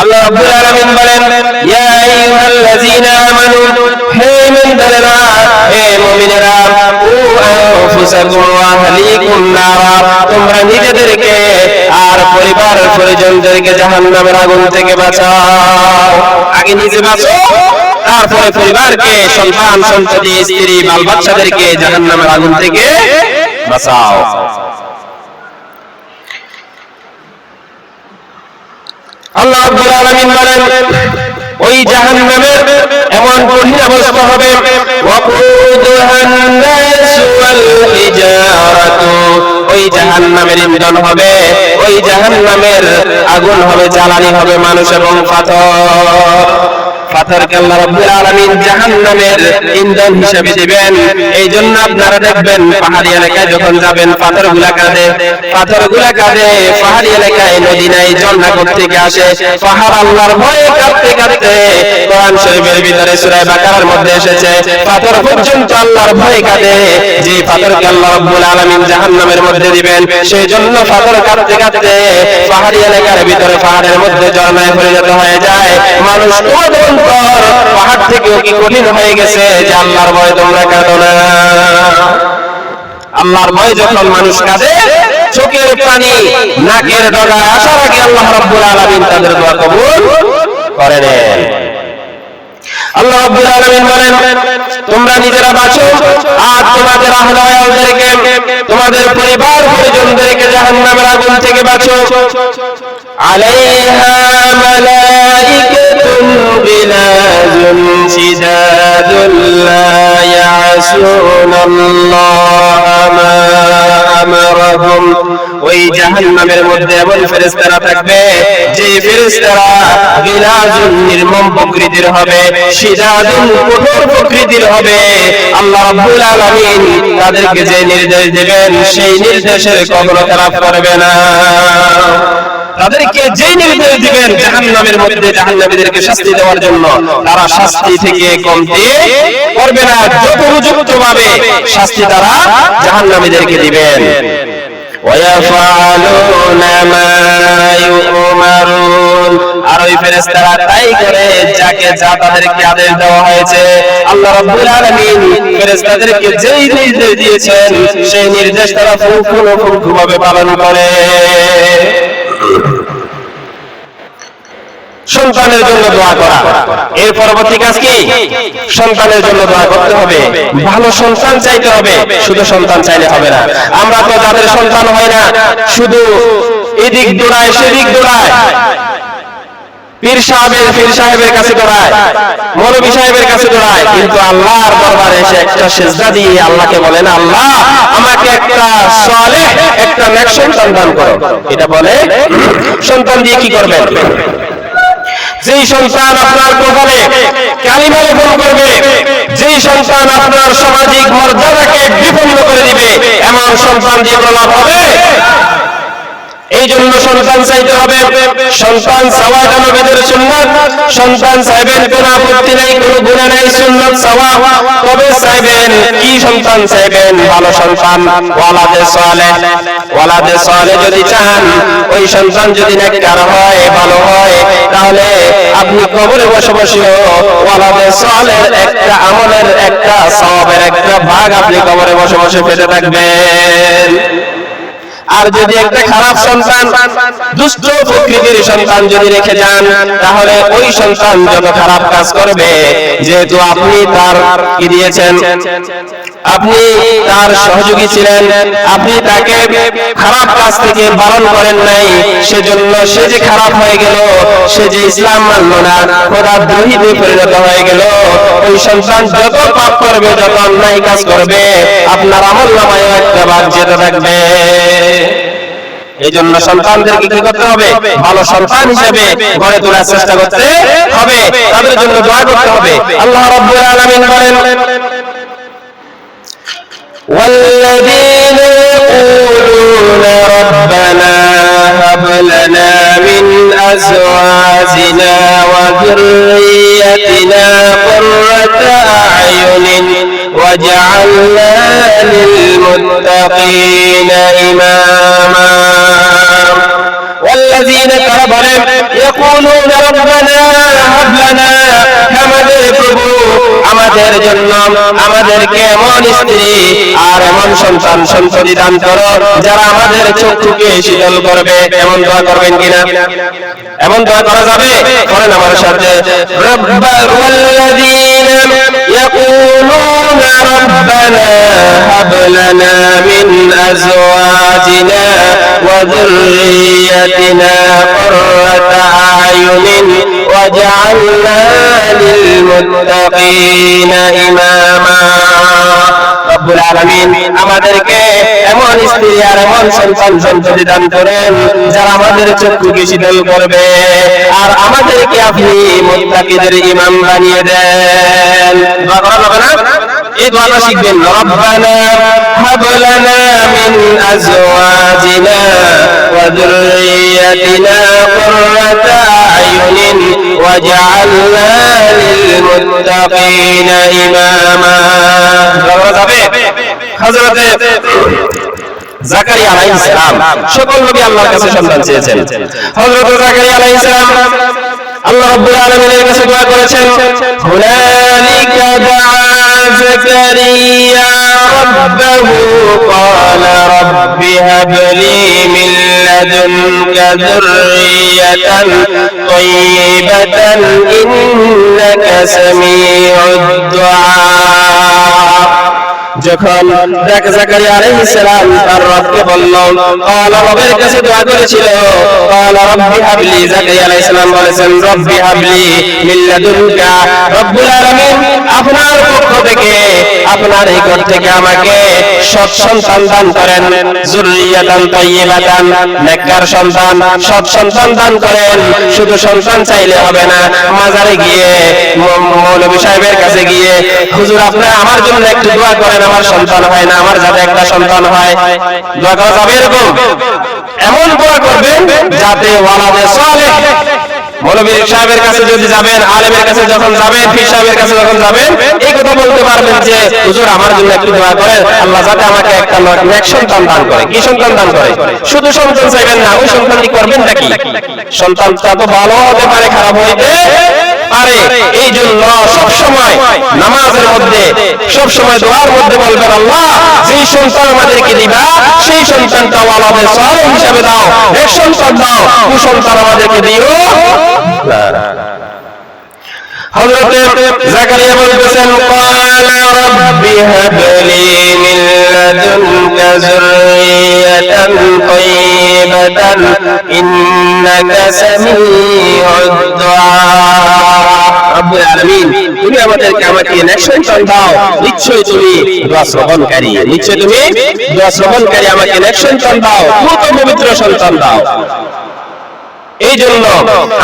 আল্লাহ রাব্বুল আলামিন বলেন, ইয়া আইয়ুহাল্লাযীনা আমানু, হে মুমিনরা, হে মুমিনেরা, কু আনফুসাকুম ওয়া আহলিকুম নারা, তোমরা নিজেদেরকে আর পরিবার পরিজনদেরকে জাহান্নামের আগুন থেকে বাঁচাও। আগে নিজে বাঁচো, তারপরে পরিবারকে, সন্তান সন্ততি স্ত্রী বাল বাচ্চাদেরকে জাহান্নামের আগুন থেকে বাঁচাও। আল্লাহ রাব্বুল আলামিন বলেন, ওই জাহান্নামের এমন কঠিন অবস্থা হবে, ওয়াকুদুহান নাস ওয়াল হিজারাতু, ওই জাহান্নামের ইন্ধন হবে, ওই জাহান্নামের আগুন হবে, জ্বালানি হবে মানুষ এবং পাথর। পাথরকে আল্লাহ রাব্বুল আলামিন জাহান্নামের ইন্ধন হিসেবে দিবেন। এই জন্য আপনারা দেখবেন পাহাড়ি এলাকায় যখন যাবেন পাথরগুলা কাঁদে, পাহাড়ি এলাকায় নদী নাই, ঝর্ণা থেকে আসে, পাহাড় আল্লাহর ভয়ে কাঁদতে কাঁদতে, কোরআন শরীফের ভিতরে সূরা বাকারার মধ্যে এসেছে, পাথর পর্যন্ত আল্লাহর ভয়ে কাঁদে। যে পাথরকে আল্লাহ রাব্বুল আলামিন জাহান্নামের মধ্যে দিবেন, সেই জন্য পাথর কাঁদতে কাঁদতে পাহাড়ি এলাকার ভিতরে পাহাড়ের মধ্যে ঝর্ণায় পরিণত হয়ে যায়। মানুষ পাহাড় থেকেও কি কঠিন হয়ে গেছে যে আল্লাহর ভয় তোমরা কাঁদো না। আল্লাহর ভয় যখন মানুষ কাঁদে, চোখের পানি নাকের ডগায় আসার আগে আল্লাহ রাব্বুল আলামিন তাদের দোয়া কবুল করে নেন। আল্লাহ রাব্বুল আলামিন বলেন, তোমরা নিজেরা বাঁচো আর তোমাদের আহলে ওয়ালদেরকে, তোমাদের পরিবার পরিজনদেরকে জাহান্নামের আগুন থেকে বাঁচো। আলাইহা মালাইকাতুন গিলাজুন শিদাদুন লা ইয়াসুনাল্লাহা মা আমারাহুম। ওই জাহান্নামের মধ্যে এমন ফেরেশতারা থাকবে যে ফেরেশতারা গিলাজুন নির্মম প্রকৃতির হবে, শিদাদুন কঠোর প্রকৃতির হবে। আল্লাহ রাব্বুল আলামিন তাদেরকে যে নির্দেশ দিবেন সেই নির্দেশের কখনো খেলাফ করবে না। তাদেরকে যে নির্দেশ দিবেন জাহান্নামের মধ্যে জাহান্নামীদেরকে শাস্তি দেওয়ার জন্য, তারা শাস্তি থেকে কমতে করবে না, যথোপযুক্তভাবে শাস্তি তারা জাহান্নামীদেরকে দিবেন। ওয়ায়াফআলুনা মা ইউমারুন, আর ওই ফেরেশতারা তাই করে যাকে যা তাদেরকে আদেশ দেওয়া হয়েছে। আল্লাহ রাব্বুল আলামিন ফেরেশতাদেরকে যেই নির্দেশ দিয়েছেন সেই নির্দেশ তারা পুঙ্খানুপুঙ্খভাবে পালন করে। সন্তানের জন্য দোয়া করা, এর পরবর্তী কাজ কি? সন্তানের জন্য দোয়া করতে হবে, ভালো সন্তান চাইতে হবে। শুধু সন্তান চাইলে হবে না। আমরা তো যাদের সন্তান হয় না শুধু এদিক দৌড়ায় সেদিক দৌড়ায়, পীর সাহেবের কাছে দৌড়ায়, মৌলভী সাহেবের কাছে দৌড়ায়, কিন্তু আল্লাহর দরবারে এসে একটা সিজদা দিয়ে আল্লাহকে বলেন, আল্লাহ আমাকে একটা সালেহ, একটা নেক সন্তান দান করো। এটা বলে সন্তান দিয়ে কি করবেন? যেই সন্তান আপনার কপালে কালিমা লেখন করবে, যেই সন্তান আপনার সামাজিক মর্যাদাকে বিপন্ন করে দিবে, এমন সন্তান দিয়ে লাভ হবে। এই জন্য সন্তান চাইতে হবে। সন্তান চাওয়াটা নবীদের সুন্নাত। সন্তান চাইবেন কোনো আপত্তি নেই, কোনো গুনাহ নেই, সুন্নাত চাওয়া। তবে চাইবেন কি সন্তান চাইবেন? ভালো সন্তান, ওয়ালাদে সালেহ। ওয়ালাদে সালেহ যদি চান, ওই সন্তান যদি নেককার হয়, ভালো হয়, তাহলে আপনি কবরে বসে বসেও ওয়ালাদে সালেহের একটা আমলের, একটা সওয়াবের একটা ভাগ আপনি কবরে বসে বসে পেতে থাকবেন। আর যদি একটা খারাপ সন্তান, দুষ্ট প্রকৃতির সন্তান যদি রেখে যান, তাহলে ওই সন্তান যত খারাপ কাজ করবে, যেহেতু আপনি তার কি দিয়েছেন, আপনি তার সহযোগী ছিলেন, আপনি তাকে খারাপ কাজ থেকে বারণ করেন নাই, সেজন্য সে যে খারাপ হয়ে গেল, সে যে ইসলাম মানল না, খোদার দ্রোহীতে পরিণত হয়ে গেল। ওই সন্তান যত পাপ করবে, যত অন্যায় কাজ করবে, আপনার আমলনামায় একটা ভাগ যেতে থাকবে। এই জন্য সন্তানদেরকে কি করতে হবে? ভালো সন্তান হিসেবে গড়ে তোলার চেষ্টা করতে হবে, তাদের জন্য দোয়া করতে হবে। আল্লাহ রাব্বুল আলামিন বলেন, والذين يقولون ربنا هب لنا من أزواجنا وذريتنا قرة أعين واجعلنا للمتقين إماما। والذين كفروا يقولون ربنا هب لنا, আমাদের প্রভু আমাদের জন্য আমাদেরকে এমন স্ত্রী আর এমন সন্তান সন্ততি দান করো যারা আমাদের চক্ষুকে শীতল করবে। এমন দোয়া করবেন কিনা? এমন দোয়া করা যাবে? করেন আমার সাথে, ওয়াল্লাযীনা ইয়াকুলুনা রাব্বানা হাব লানা মিন আযওয়াজিনা ওয়া যুররিয়্যাতিনা কুররাতা আ'য়ুনিন ওয়াজআলনা লিল মুত্তাকিনা ইমামা। রব্বুল আলামিন আমাদেরকে এমন স্ত্রী আর এমন সন্তান সন্ততি দান করেন যারা আমাদের চক্ষুকে শীতল করবে, আর আমাদেরকে আপনি মুত্তাকিদের ইমাম বানিয়ে দেন। দোয়া করা হবে না? এই দোয়াটা শিখবেন, রব্বানা হাব লানা মিন আযওয়াজিনা ওয়া যুররিয়্যাতিনা কুররাতা আ'য়ুনিন ওয়াজআলনা লিল মুত্তাকিনা ইমামা। হযরতে জাকারিয়া আলাইহিস সালাম, সকল নবী আল্লাহর কাছে সন্তান চেয়েছেন। হযরতে জাকারিয়া আলাইহিস সালাম আল্লাহ রাব্বুল আলামিনের কাছে দোয়া করেছেন, হুনালিকা দাআ জাকারিয়া রাব্বাহু ক্বালা রাব্বি হাব লি মিন লাদুনকা যুররিয়াতান তাইয়্যিবাতান ইন্নাকা ইন্নাকা সামিউদ দুআ। যখন জাকারিয়া আলাইহিস সালাম তার রবকে বলল, ক্বালা, রবের কাছে দোয়া করেছিল, ক্বালা রব্বি হাবলি, জাকারিয়া আলাইহিস সালাম বলেছেন রব্বি হাবলি মিন লাদুনকা, রব্বুল আলামিন আপনার পক্ষ থেকে, আপনার নিকট থেকে আমাকে সৎ সন্তান দান করেন, যুররিয়াতান তাইয়্যিবাতান, নেককার সন্তান, সৎ সন্তান দান করেন। শুধু সন্তান চাইলে হবে না, মাজারে গিয়ে মৌলভী সাহেবের কাছে গিয়ে, হুজুর আপনি আমার জন্য একটু দোয়া করেন, আমার সন্তান হয় না, আমার যাতে একটা সন্তান হয়। দোয়া করা যাবে এরকম? এমন দোয়া করবেন যাতে ওয়ালাদে সালেহ। মৌলভী সাহেবের কাছে যদি যাবেন, আলেমের কাছে যখন যাবেন, পীর সাহেবের কাছে যখন যাবেন, এই কথা বলতে পারবেন যে হুজুর আমার জন্য একটু দোয়া করেন, আল্লাহ যাতে আমাকে একটা নেক সন্তান দান করে। কি সন্তান দান করে? শুধু সন্তান চাইবেন না, ওই সন্তানটি করবেন নাকি? সন্তানটা তো ভালো হতে পারে, খারাপ হইতে পারে। এই জন্য সবসময় নামাজের মধ্যে, সবসময় দোয়ার মধ্যে বলবেন, আল্লাহ যেই সন্তান আমাদেরকে দিবা সেই সন্তানটা ওয়ালাদে সালেহ হিসেবে দাও, এক সন্তান দাও, কুসন্তান আমাদেরকে দিও না। হযরত জাকারিয়া বলতেছেন, ক্বালা রব্বি হাবলি মিন লাদুনকা যুররিয়াতান তাইয়্যিবাতান ইন্নাকা সামিউদ দুআ। রব্বুল আলামিন তুমি আমাকে নেক সন্তান দাও, নিশ্চয়ই তুমি দোয়া শ্রবণকারী, নিশ্চয়ই তুমি দোয়া শ্রবণকারী, আমাকে নেক সন্তান দাও, পুত পবিত্র সন্তান দাও। এই জন্য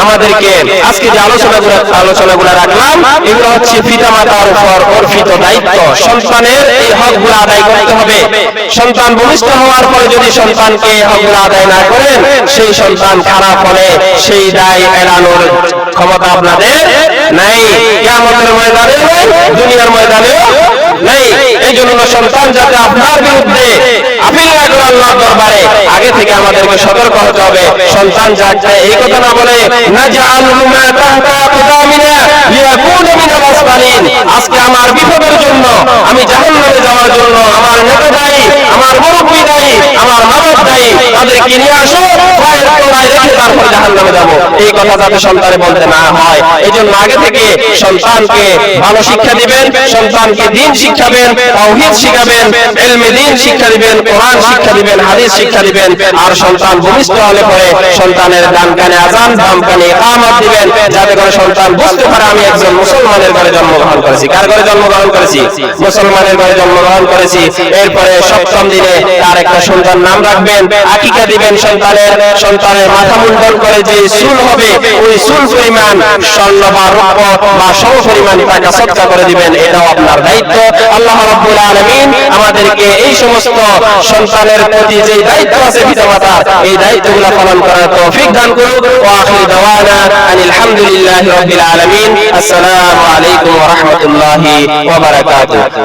আমাদেরকে আজকে যে আলোচনাগুলো রাখলাম, এগুলো হচ্ছে পিতা মাতার উপর অর্পিত দায়িত্ব। সন্তানের এই হকগুলো আদায় করতে হবে। সন্তান ভূমিষ্ঠ হওয়ার পরে যদি সন্তানকে হকগুলো আদায় না করেন, সেই সন্তান খারাপ হলে সেই দায় এড়ানোর ক্ষমতা আপনাদের নাই, কিয়ামতের ময়দানেও নাই, দুনিয়ার ময়দানেও নাই। এই জন্য সন্তান যাতে আপনার বিরুদ্ধে আপিল না করে আল্লাহর দরবারে, আগে থেকে আমাদেরকে সতর্ক হতে হবে। সন্তান যাতে এই কথা না বলে, নাজআলু মা তাহতা আকদামিনা লিয়াকুনা মিনাল আসফালিন, আজকে আমার বিপদের জন্য, আমি জাহান্নামে যাওয়ার জন্য আমার নেতা দায়ী, আমার মুরব্বি দায়ী, আমার মানব দায়ী, তাদেরকে নিয়ে আসো, পায়ের তলায় রেখে তারপর জাহান্নামে যাব। এই কথা যাতে সন্তানে বলতে না হয়, এই জন্য আগে থেকে সন্তানকে ভালো শিক্ষা দিবেন, সন্তানকে দ্বীন শিখাবেন, তাওহীদ শিখাবেন, ইলমে দ্বীন শিক্ষা দিবেন, কোরআন শিক্ষা দিবেন, হাদিস শিক্ষা দিবেন। আর সন্তান ভূমিষ্ঠ হলে পরে সন্তানের ডান কানে আযান, বাম কানে ইকামত দিবেন, যাতে করে সন্তান বুঝতে পারে আমি একজন মুসলমানের ঘরে জন্মগ্রহণ করেছি। কার ঘরে জন্মগ্রহণ করেছি? মুসলমানের ঘরে জন্মগ্রহণ করেছি। এরপরে সপ্তম দিনে তার একটা সুন্দর নাম রাখবেন, আকিকা দিবেন সন্তানের মাথা মুন্ডন করে যে চুল হবে, ওই চুল পরিমাণ স্বর্ণ বা রূপ বা সম পরিমাণ টাকা সদকা করে দিবেন। এটাও আপনার দায়িত্ব। আল্লাহ রাব্বুল আলামিন আমাদেরকে এই সমস্ত সন্তানের প্রতি যে দায়িত্ব আছে পিতামাতার, এই দায়িত্বগুলো পালন করার তৌফিক দান করুন। ওয়া আখিরু দাওয়ানা আনিল হামদুলিল্লাহি রাব্বিল আলামিন। আসসালামু আলাইকুম ওয়া রাহমাতুল্লাহি ওয়া বারাকাতুহু।